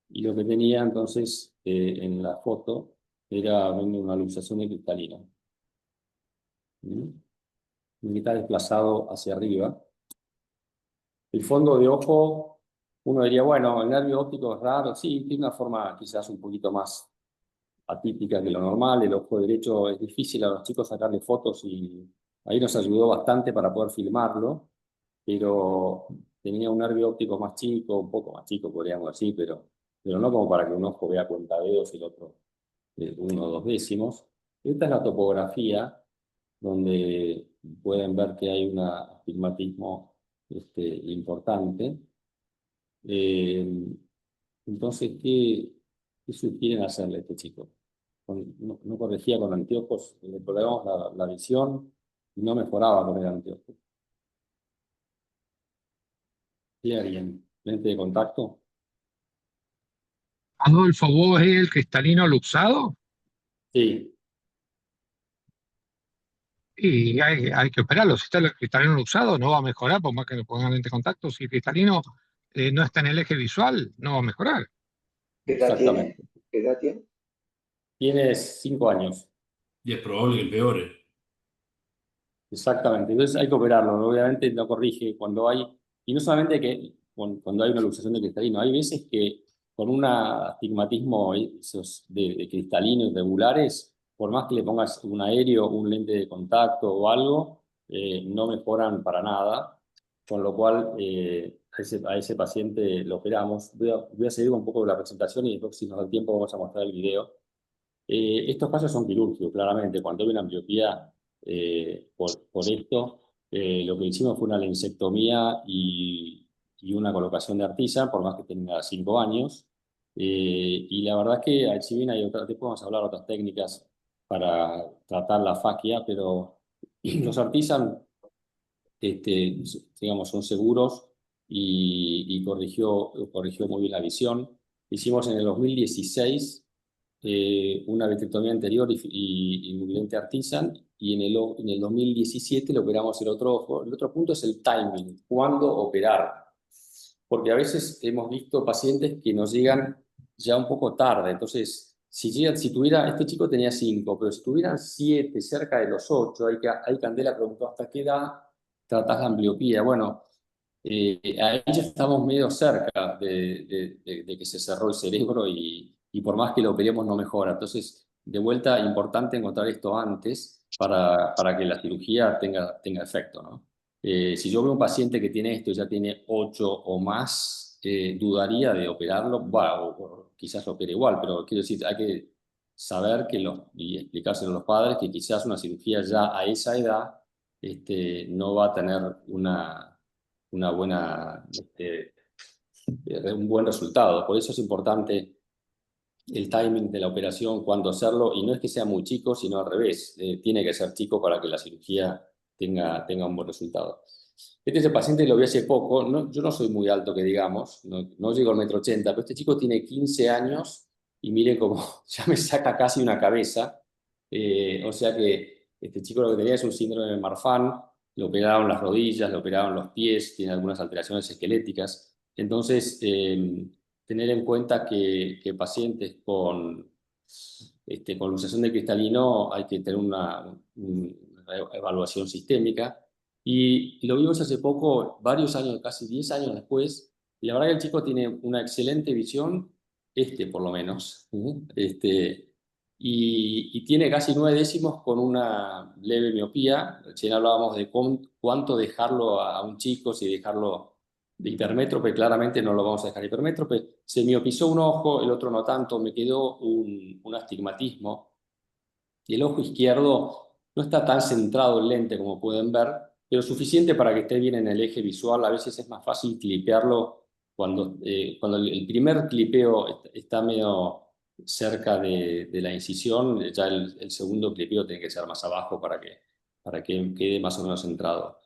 Y lo que tenía entonces en la foto era una luxación de cristalino. Y está desplazado hacia arriba. El fondo de ojo, uno diría, bueno, el nervio óptico es raro. Sí, tiene una forma quizás un poquito más atípica que lo normal. El ojo derecho es difícil a los chicos sacarle fotos y ahí nos ayudó bastante para poder filmarlo, pero tenía un nervio óptico más chico, un poco más chico, podríamos decir, pero no como para que un ojo vea cuentadedos y el otro 1 o 2 décimos. Esta es la topografía donde pueden ver que hay un astigmatismo importante. Entonces, ¿qué sugieren hacerle a este chico? No corregía con anteojos, le probamos la visión y no mejoraba con el anteojo. ¿Qué harían? ¿Lente de contacto? Adolfo, ¿vos es el cristalino luxado? Sí. Y hay que operarlo. Si está el cristalino luxado, no va a mejorar, por más que le pongan lente de contacto. Si el cristalino no está en el eje visual, no va a mejorar. ¿Qué edad tiene? Exactamente. ¿Qué edad tiene? Tiene 5 años. Y es probable que empeore. Exactamente. Entonces hay que operarlo, ¿no? Obviamente no corrige cuando hay, y no solamente que cuando hay una luxación de cristalino, hay veces que con un astigmatismo esos de cristalino irregulares, por más que le pongas un aéreo, un lente de contacto o algo, no mejoran para nada, con lo cual a ese paciente lo operamos. Voy a seguir un poco la presentación y después, si nos da el tiempo, vamos a mostrar el video. Estos casos son quirúrgicos, claramente. Cuando hay una ambliopía por esto, lo que hicimos fue una lensectomía y una colocación de artisa, por más que tenga 5 años. Y la verdad es que, si bien hay otras, después vamos a hablar de otras técnicas para tratar la faquia, pero los artisan, digamos, son seguros y corrigió muy bien la visión. Hicimos en el 2016 una vitrectomía anterior y un lente Artisan, y en el 2017 le operamos el otro ojo. El otro punto es el timing, cuándo operar, porque a veces hemos visto pacientes que nos llegan ya un poco tarde. Entonces, si tuviera, este chico tenía 5, pero si tuvieran 7, cerca de los 8, hay Candela preguntó hasta qué edad tratás la ambliopía. Bueno, ahí ya estamos medio cerca de que se cerró el cerebro y por más que lo operemos no mejora. Entonces, de vuelta, importante encontrar esto antes para que la cirugía tenga efecto, ¿no? Si yo veo un paciente que tiene esto y ya tiene 8 o más, dudaría de operarlo, bueno, o quizás lo opere igual, pero quiero decir, hay que saber y explicárselo a los padres que quizás una cirugía ya a esa edad no va a tener una buena, un buen resultado. Por eso es importante el timing de la operación, cuándo hacerlo, y no es que sea muy chico, sino al revés. Tiene que ser chico para que la cirugía tenga un buen resultado. Este es el paciente que lo vi hace poco. Yo no soy muy alto, que digamos, no llego al 1,80 m, pero este chico tiene 15 años y miren cómo ya me saca casi una cabeza. O sea que este chico lo que tenía es un síndrome de Marfan, le operaron las rodillas, le operaron los pies, tiene algunas alteraciones esqueléticas. Entonces, tener en cuenta que pacientes con luxación de cristalino hay que tener una evaluación sistémica. Y lo vimos hace poco, varios años, casi 10 años después, y la verdad que el chico tiene una excelente visión, por lo menos, y tiene casi 9 décimos con una leve miopía. Recién hablábamos de cuánto dejarlo a un chico, si dejarlo de hipermétrope, claramente no lo vamos a dejar hipermétrope. Se miopizó un ojo, el otro no tanto, me quedó un astigmatismo. Y el ojo izquierdo no está tan centrado el lente como pueden ver, pero suficiente para que esté bien en el eje visual. A veces es más fácil clipearlo cuando el primer clipeo está medio cerca de la incisión, ya el segundo clipeo tiene que ser más abajo para que quede más o menos centrado.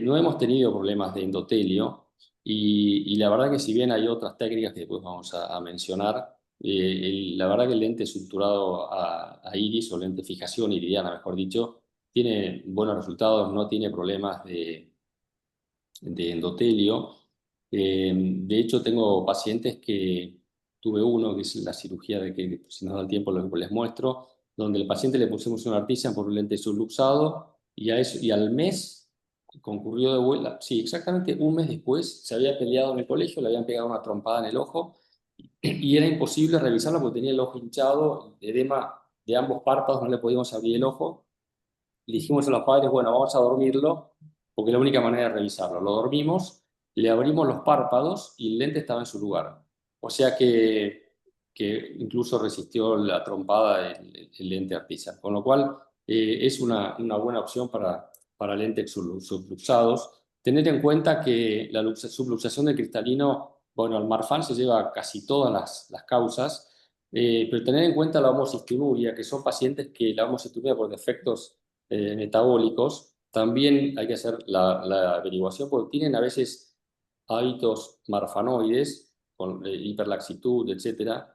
No hemos tenido problemas de endotelio y la verdad que si bien hay otras técnicas que después vamos a mencionar, la verdad que el lente estructurado a iris o lente fijación iridiana, mejor dicho, tiene buenos resultados, no tiene problemas de endotelio. De hecho, tengo pacientes que tuve uno, que es la cirugía de que si nos da el tiempo les muestro, donde el paciente le pusimos una artisan por un lente subluxado y al mes concurrió de vuelta. Sí, exactamente un mes después se había peleado en el colegio, le habían pegado una trompada en el ojo y era imposible revisarlo porque tenía el ojo hinchado, edema de ambos párpados, no le podíamos abrir el ojo. Le dijimos a los padres, bueno, vamos a dormirlo, porque es la única manera de revisarlo. Lo dormimos, le abrimos los párpados y el lente estaba en su lugar. O sea que incluso resistió la trompada el lente artisan. Con lo cual, es una buena opción para lentes subluxados. Tener en cuenta que la subluxación de cristalino, bueno, el Marfan se lleva casi todas las causas, pero tener en cuenta la homocistinuria, que son pacientes que la homocistinuria por defectos metabólicos, también hay que hacer la averiguación porque tienen a veces hábitos marfanoides, con hiperlaxitud, etcétera.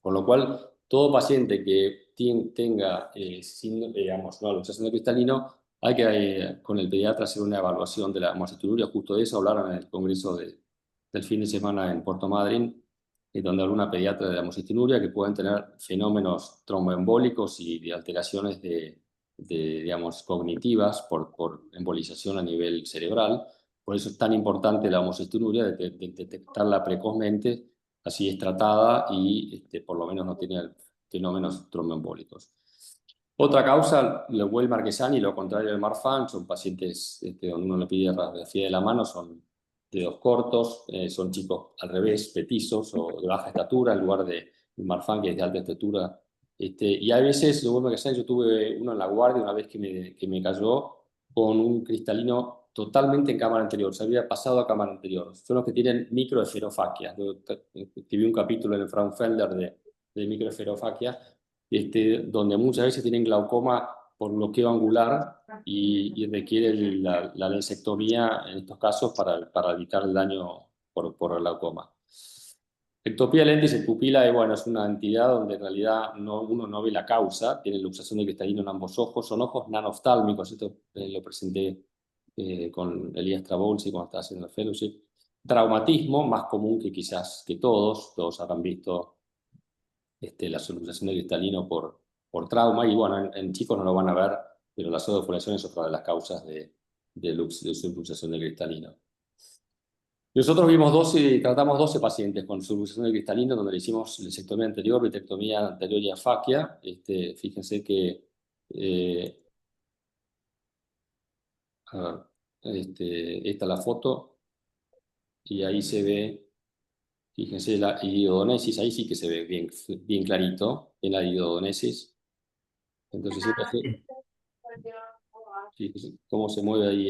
Con lo cual, todo paciente que tenga digamos, una luxación de cristalino, hay que con el pediatra hacer una evaluación de la homocistinuria. Justo de eso hablaron en el congreso del fin de semana en Puerto Madryn, donde habló una pediatra de la homocistinuria que pueden tener fenómenos tromboembólicos y de alteraciones digamos, cognitivas por embolización a nivel cerebral. Por eso es tan importante la homocistinuria, de detectarla precozmente, así es tratada y por lo menos no tiene fenómenos tromboembólicos. Otra causa, el Well Marquesani, lo contrario del Marfan, son pacientes donde uno le pide radiografía de la mano, son dedos cortos, son chicos al revés, petizos o de baja estatura, en lugar de Marfan, que es de alta estatura. Y a veces, lo bueno que sé, yo tuve uno en la guardia una vez que me cayó con un cristalino totalmente en cámara anterior, se había pasado a cámara anterior. Son los que tienen microesferofaquia. Escribí un capítulo en el Fraunfelder de microesferofaquia, donde muchas veces tienen glaucoma por bloqueo angular y requiere la lensectomía en estos casos para evitar el daño por el glaucoma. Ectopía lentis et pupila bueno, es una entidad donde en realidad uno no ve la causa, tiene luxación de cristalino en ambos ojos, son ojos nanoftálmicos, esto lo presenté con Elías Trabolsi cuando estaba haciendo el fellowship. Traumatismo, más común que quizás que todos habrán visto la subluxación de cristalino por trauma, y bueno, en chicos no lo van a ver, pero la pseudofoliación es otra de las causas de subluxación de cristalino. Nosotros tratamos 12 pacientes con subluxación de cristalino, donde le hicimos lensectomía anterior, vitrectomía anterior y afaquia. Fíjense que esta es la foto, y ahí se ve, fíjense, la iridodonesis, ahí sí que se ve bien clarito en la iridodonesis. Entonces, fíjense cómo se mueve ahí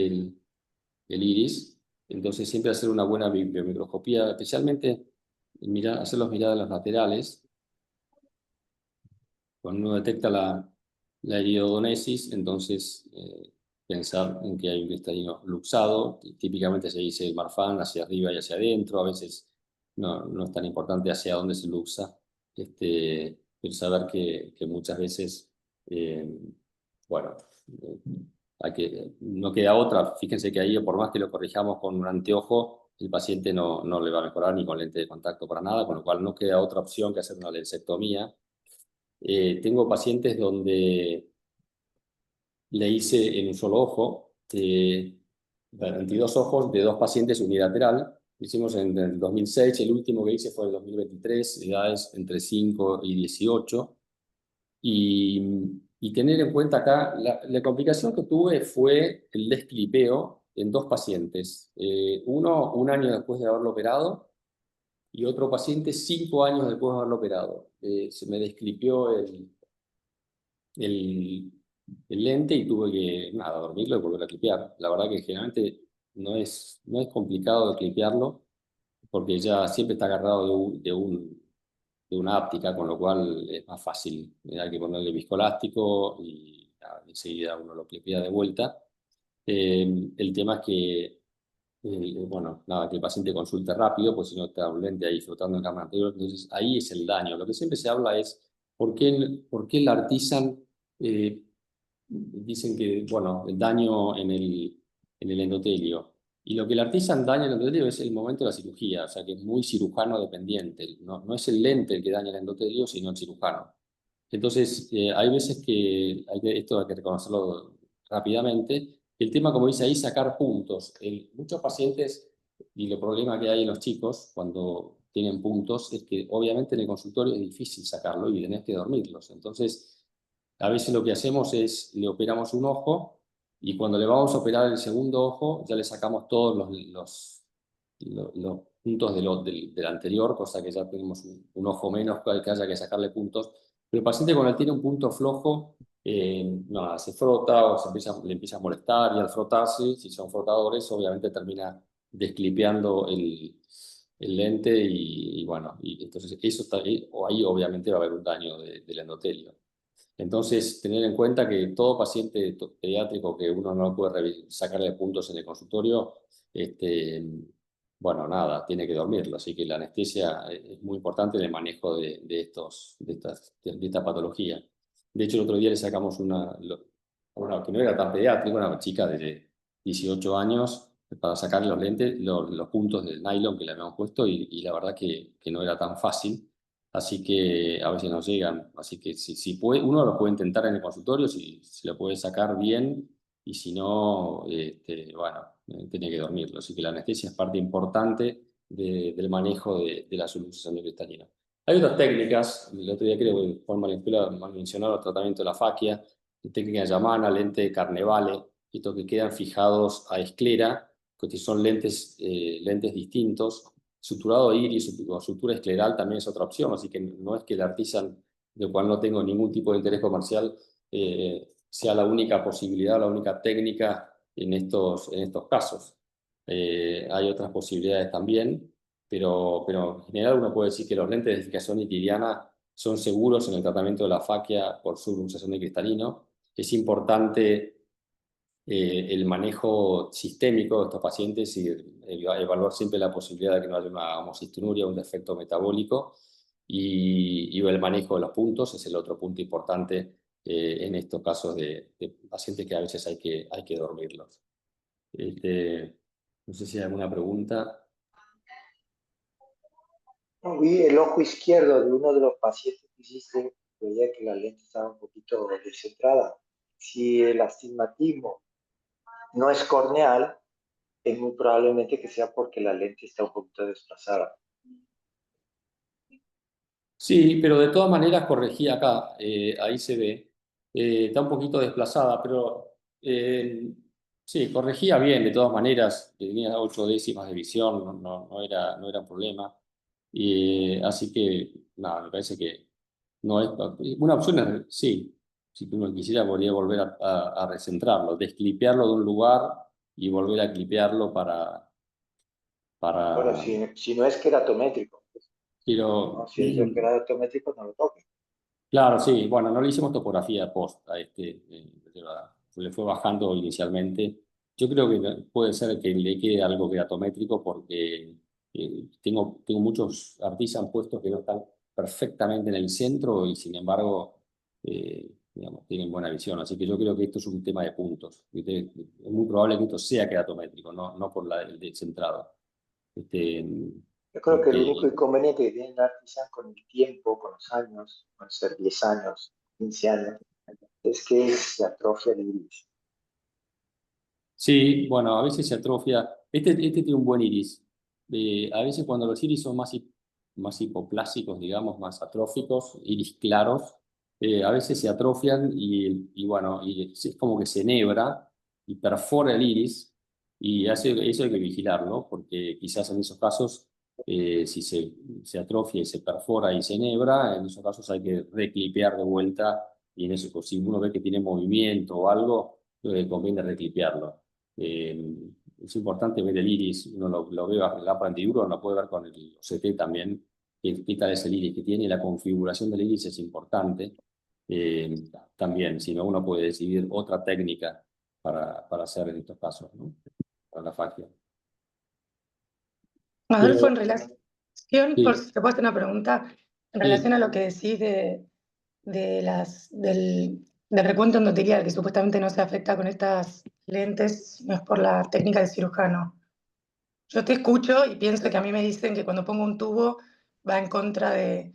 el iris. Entonces, siempre hacer una buena biomicroscopía, especialmente hacer los miradas en los laterales. Cuando uno detecta la iridodonesis, entonces pensar en que hay un cristalino luxado. Típicamente se dice el Marfan hacia arriba y hacia adentro, a veces no es tan importante hacia dónde se luxa, pero saber que muchas veces, bueno, no queda otra. Fíjense que ahí, por más que lo corrijamos con un anteojo, el paciente no le va a mejorar ni con lente de contacto para nada, con lo cual no queda otra opción que hacer una lensectomía. Tengo pacientes donde le hice en un solo ojo, 22 ojos de 2 pacientes unilateral. Lo hicimos en el 2006, el último que hice fue en el 2023, edades entre 5 y 18. Y tener en cuenta acá, la complicación que tuve fue el desclipeo en 2 pacientes. Uno, 1 año después de haberlo operado, y otro paciente 5 años después de haberlo operado. Se me desclipeó el lente y tuve que, nada, dormirlo y volver a clipear. La verdad que generalmente no es complicado de clipearlo, porque ya siempre está agarrado de una áptica, con lo cual es más fácil. Hay que ponerle viscoelástico y enseguida uno lo clipea de vuelta. El tema es que, bueno, nada, que el paciente consulte rápido, pues si no está un lente ahí flotando en cámara anterior. Entonces ahí es el daño. Lo que siempre se habla es por qué la Artisan, dicen que, bueno, el daño en el endotelio. Y lo que el Artisan daña en el endotelio es el momento de la cirugía, o sea que es muy cirujano dependiente. No es el lente el que daña el endotelio, sino el cirujano. Entonces, hay veces que, esto hay que reconocerlo rápidamente. El tema, como dice ahí, sacar puntos. Muchos pacientes, y el problema que hay en los chicos cuando tienen puntos, es que obviamente en el consultorio es difícil sacarlo y tenés que dormirlos. Entonces, a veces lo que hacemos es, le operamos un ojo y cuando le vamos a operar el segundo ojo, ya le sacamos todos los puntos del anterior, cosa que ya tenemos un ojo menos que haya que sacarle puntos. Pero el paciente cuando él tiene un punto flojo, no, se frota o le empieza a molestar, y al frotarse, si son frotadores, obviamente termina desclipeando el lente y bueno, y entonces eso está ahí, o ahí obviamente va a haber un daño del endotelio. Entonces, tener en cuenta que todo paciente pediátrico que uno no puede sacarle puntos en el consultorio, bueno, nada, tiene que dormirlo. Así que la anestesia es muy importante en el manejo de esta patología. De hecho, el otro día le sacamos una que no era tan pediátrica, una chica de 18 años, para sacarle los lentes, los puntos del nylon que le habíamos puesto, y la verdad que no era tan fácil. Así que a veces no llegan. Así que si puede, uno lo puede intentar en el consultorio, si lo puede sacar bien, y si no, bueno, tiene que dormirlo. Así que la anestesia es parte importante del manejo de la subluxación de cristalina. Hay otras técnicas, el otro día creo que Juan Valenzuela mencionó el tratamiento de la faquia, técnica de Yamana, lente de Carnevale, estos que quedan fijados a esclera, que son lentes distintos. Suturado iris o sutura escleral también es otra opción, así que no es que el Artisan, del cual no tengo ningún tipo de interés comercial, sea la única posibilidad, la única técnica en estos casos. Hay otras posibilidades también, pero en general uno puede decir que los lentes de fijación nitidiana son seguros en el tratamiento de la faquia por subluxación de cristalino. Es importante el manejo sistémico de estos pacientes y evaluar siempre la posibilidad de que no haya una homocistinuria, un defecto metabólico, y el manejo de los puntos es el otro punto importante en estos casos de pacientes que a veces hay que dormirlos. No sé si hay alguna pregunta. Vi el ojo izquierdo de uno de los pacientes que hiciste, veía que la lente estaba un poquito descentrada. Si el astigmatismo no es corneal, es muy probablemente que sea porque la lente está un poquito desplazada. Sí, pero de todas maneras corregí acá, ahí se ve, está un poquito desplazada, pero sí, corregía bien de todas maneras, tenía 8 décimas de visión, no era un problema, así que nada, me parece que no es una opción, sí, si uno quisiera podría volver a recentrarlo, desclipearlo de un lugar y volver a clipearlo Ahora, si no es queratométrico, pero, ¿no? Si es queratométrico, no lo toque. claro, sí, bueno, no le hicimos topografía post a le fue bajando inicialmente. Yo creo que puede ser que le quede algo keratométrico porque tengo muchos artisan puestos que no están perfectamente en el centro y sin embargo digamos, tienen buena visión. Así que yo creo que esto es un tema de puntos. ¿Viste? Es muy probable que esto sea keratométrico, no por el descentrado. Yo creo que el único inconveniente que tiene el artisan con el tiempo, con los años, pueden ser 10 años, 15 años, es que se atrofia el iris. Sí, bueno, a veces se atrofia. Este tiene un buen iris. A veces cuando los iris son más hipoplásicos, digamos, más atróficos, iris claros, a veces se atrofian bueno, y es como que se enhebra y perfora el iris y eso hay que vigilarlo, porque quizás en esos casos, si se atrofia y se perfora y se enhebra, en esos casos hay que reclipear de vuelta y en eso, si uno ve que tiene movimiento o algo, conviene reclipearlo. Es importante ver el iris, uno lo ve bajo el lámpara antidiurno, lo puede ver con el OCT también, qué tal es el iris que tiene, y la configuración del iris es importante. También, si no, uno puede decidir otra técnica para hacer en estos casos, ¿no? Para la fagia. Adolfo, en relación, por Sí, si te puedo hacer una pregunta, en relación a lo que decís del recuento endotelial, que supuestamente no se afecta con estas lentes, no es por la técnica del cirujano. Yo te escucho y pienso que a mí me dicen que cuando pongo un tubo va en contra de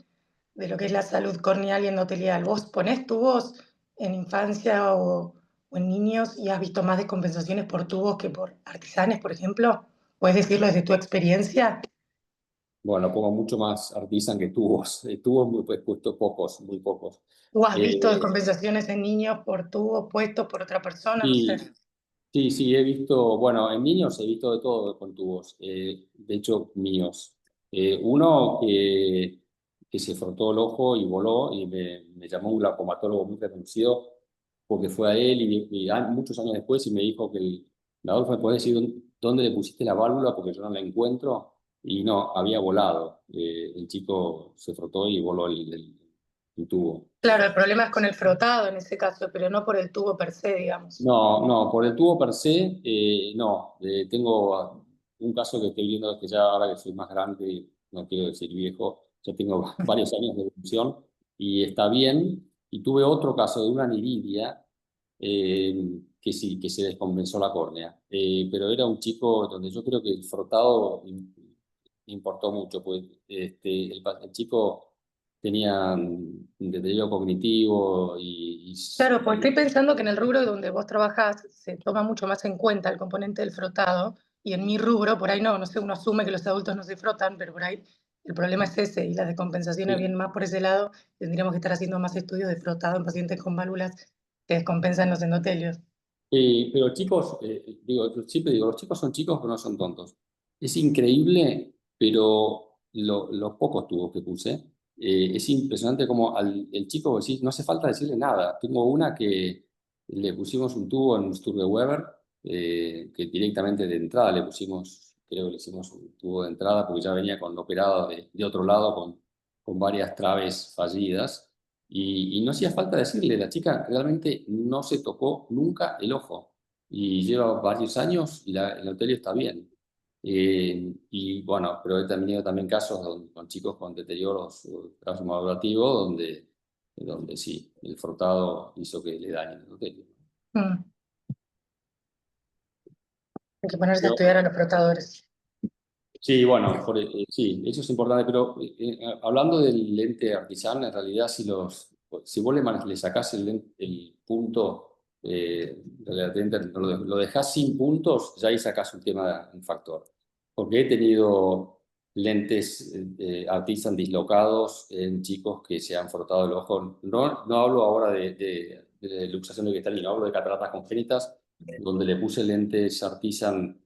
lo que es la salud corneal y endotelial. ¿Vos ponés tubos en infancia o en niños y has visto más descompensaciones por tubos que por artisanes, por ejemplo? ¿Puedes decirlo desde tu experiencia? bueno, pongo mucho más artisan que tubos. Tubos pues, puesto pocos, muy pocos. ¿O has visto Eh, descompensaciones en niños por tubos puestos por otra persona? No sé. Sí, he visto, bueno, en niños he visto de todo con tubos, de hecho míos. Uno que se frotó el ojo y voló y me llamó un glaucomatólogo muy reconocido porque fue a él muchos años después y me dijo que Adolfo, ¿me podés decir dónde le pusiste la válvula? Porque yo no la encuentro. Y no, había volado. El chico se frotó y voló el tubo. Claro, el problema es con el frotado en ese caso, pero no por el tubo per se, digamos. No, por el tubo per se, no. Tengo un caso que estoy viendo que ya ahora que soy más grande, no quiero decir viejo, ya tengo varios años de evolución y está bien. Y tuve otro caso de una aniridia que sí, que se descompensó la córnea. Pero era un chico donde yo creo que el frotado importó mucho, pues el chico tenía un deterioro cognitivo Claro, pues estoy pensando que en el rubro donde vos trabajás se toma mucho más en cuenta el componente del frotado y en mi rubro, por ahí no sé, uno asume que los adultos no se frotan, pero por ahí el problema es ese y las descompensaciones vienen más por ese lado. Tendríamos que estar haciendo más estudios de frotado en pacientes con válvulas que descompensan los endotelios. Pero chicos, siempre digo, los chicos son chicos pero no son tontos. Es increíble, pero los pocos tubos que puse, es impresionante como el chico, no hace falta decirle nada. Tengo una que le pusimos un tubo en un Sturge-Weber, que directamente de entrada le pusimos, creo que le hicimos un tubo de entrada porque ya venía con operado de otro lado con varias traves fallidas. Y no hacía falta decirle, la chica realmente no se tocó nunca el ojo y lleva varios años y el hotel está bien. Y bueno, pero he tenido también casos con chicos con deterioros traumatológicos donde sí, el frotado hizo que le dañen el hotel. Hay que ponerse a estudiar a los frotadores. Sí, bueno, sí, eso es importante, pero hablando del lente artisan, en realidad si vos le sacás el punto, lo dejás sin puntos, ya ahí sacás un factor. Porque he tenido lentes artisan dislocados en chicos que se han frotado el ojo. No hablo ahora de luxación de cristalino, hablo de cataratas congénitas, donde le puse lentes artisan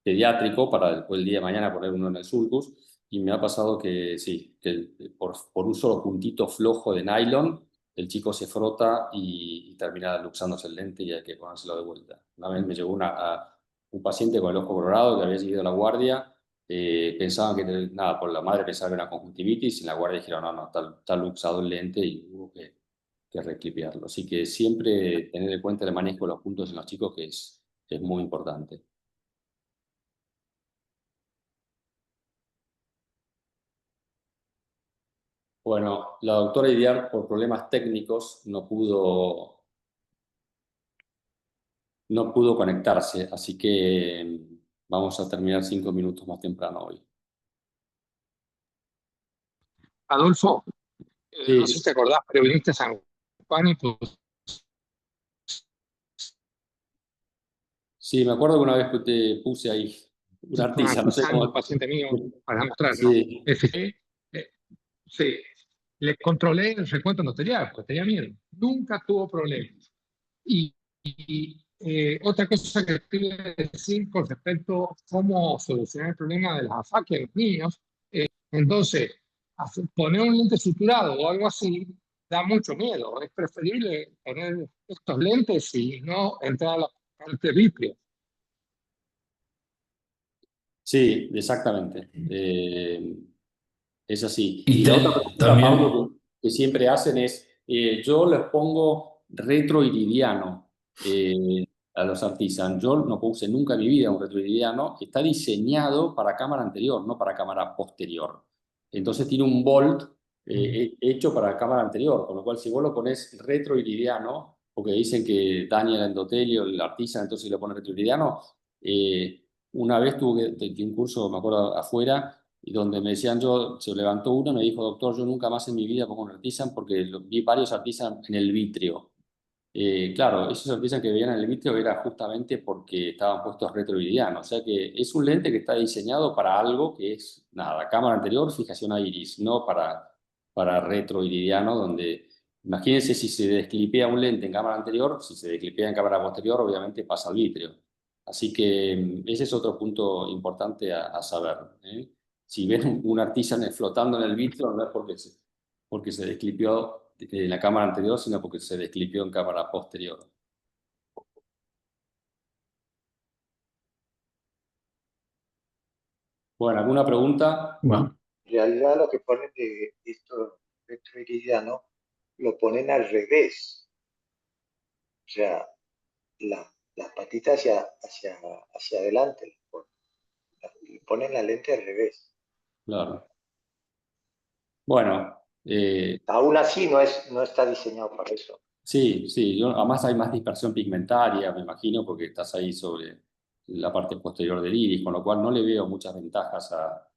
pediátrico para después el día de mañana poner uno en el sulcus y me ha pasado que sí, que por un solo puntito flojo de nylon el chico se frota y termina luxándose el lente y hay que ponérselo de vuelta. Una vez me llegó un paciente con el ojo colorado que había seguido la guardia, pensaban que nada, por la madre pensaba que era conjuntivitis y en la guardia dijeron no, está luxado el lente y hubo que que reclipearlo. Así que siempre tener en cuenta el manejo de los puntos en los chicos, que es muy importante. Bueno, la doctora Idiar, por problemas técnicos, no pudo conectarse, así que vamos a terminar 5 minutos más temprano hoy. Adolfo, no sé Sí, si te acordás, pero viniste a San Juan y pues, sí, me acuerdo que una vez que te puse ahí una artista, no sé analizando al cómo. paciente mío para mostrar, ¿no? Sí, Sí, le controlé el recuento notarial, porque tenía miedo. Nunca tuvo problemas. Otra cosa que te iba a decir con respecto a cómo solucionar el problema de las afaquias en los niños, entonces, poner un lente suturado o algo así da mucho miedo. Es preferible tener estos lentes y no entrar a la parte vitrio. sí, exactamente. Es así. Y Y la otra pregunta, también, Pablo, que siempre hacen es, yo les pongo retroiridiano a los artisan. Yo no puse nunca en mi vida un retroiridiano. Está diseñado para cámara anterior, no para cámara posterior. Entonces tiene un bolt hecho para cámara anterior, con lo cual si vos lo pones retroiridiano, porque dicen que daña el endotelio, el artisan, entonces si lo pones retroiridiano, una vez tuve un curso, me acuerdo, afuera, y donde me decían, se levantó uno y me dijo, doctor, yo nunca más en mi vida pongo un artisan porque vi varios artisan en el vitrio. Claro, esos artisan que veían en el vitrio era justamente porque estaban puestos retroiridianos. O sea que es un lente que está diseñado para algo que es, nada, cámara anterior, fijación a iris, no para retroiridiano, donde imagínense si se desclipea un lente en cámara anterior, si se desclipea en cámara posterior, obviamente pasa al vitrio. Así que ese es otro punto importante a saber, ¿eh? Si ven un artisan flotando en el vitrio, no es porque se desclipió en la cámara anterior, sino porque se desclipió en cámara posterior. Bueno, ¿alguna pregunta? bueno, En realidad lo que ponen de esto retroiridiano lo ponen al revés. O sea, las patitas hacia adelante. Le ponen la lente al revés. Claro. Bueno, Aún así no está diseñado para eso. sí, además hay más dispersión pigmentaria, me imagino, porque estás ahí sobre la parte posterior del iris, con lo cual no le veo muchas ventajas a,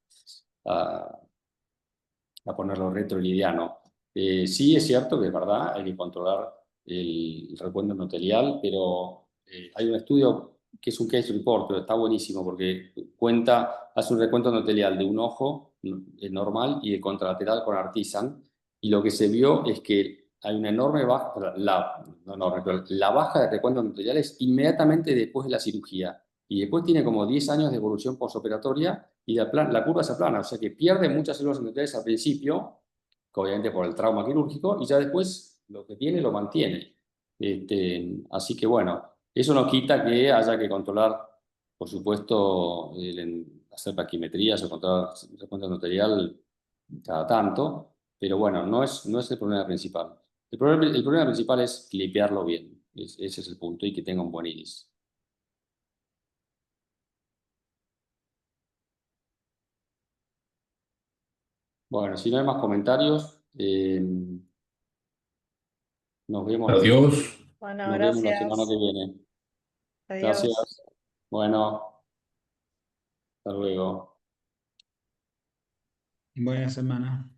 a ponerlo retroiridiano. Sí es cierto que es verdad, hay que controlar el recuento endotelial, pero hay un estudio que es un case report, pero está buenísimo porque hace un recuento endotelial de un ojo normal y de contralateral con artisan, y lo que se vio es que hay una enorme baja, la baja de recuento endotelial es inmediatamente después de la cirugía, y después tiene como 10 años de evolución postoperatoria y la curva se aplana, o sea que pierde muchas células endoteliales al principio, que obviamente por el trauma quirúrgico, y ya después lo que tiene lo mantiene. Así que bueno, eso no quita que haya que controlar, por supuesto, hacer paquimetrías o controlar el recuento endotelial cada tanto, pero bueno, no es el problema principal. El problema principal es clipearlo bien, ese es el punto, y que tenga un buen iris. Bueno, si no hay más comentarios, nos vemos adiós. Bueno, nos vemos la semana que gracias. viene. Adiós. Gracias. Bueno, hasta luego. Buena semana.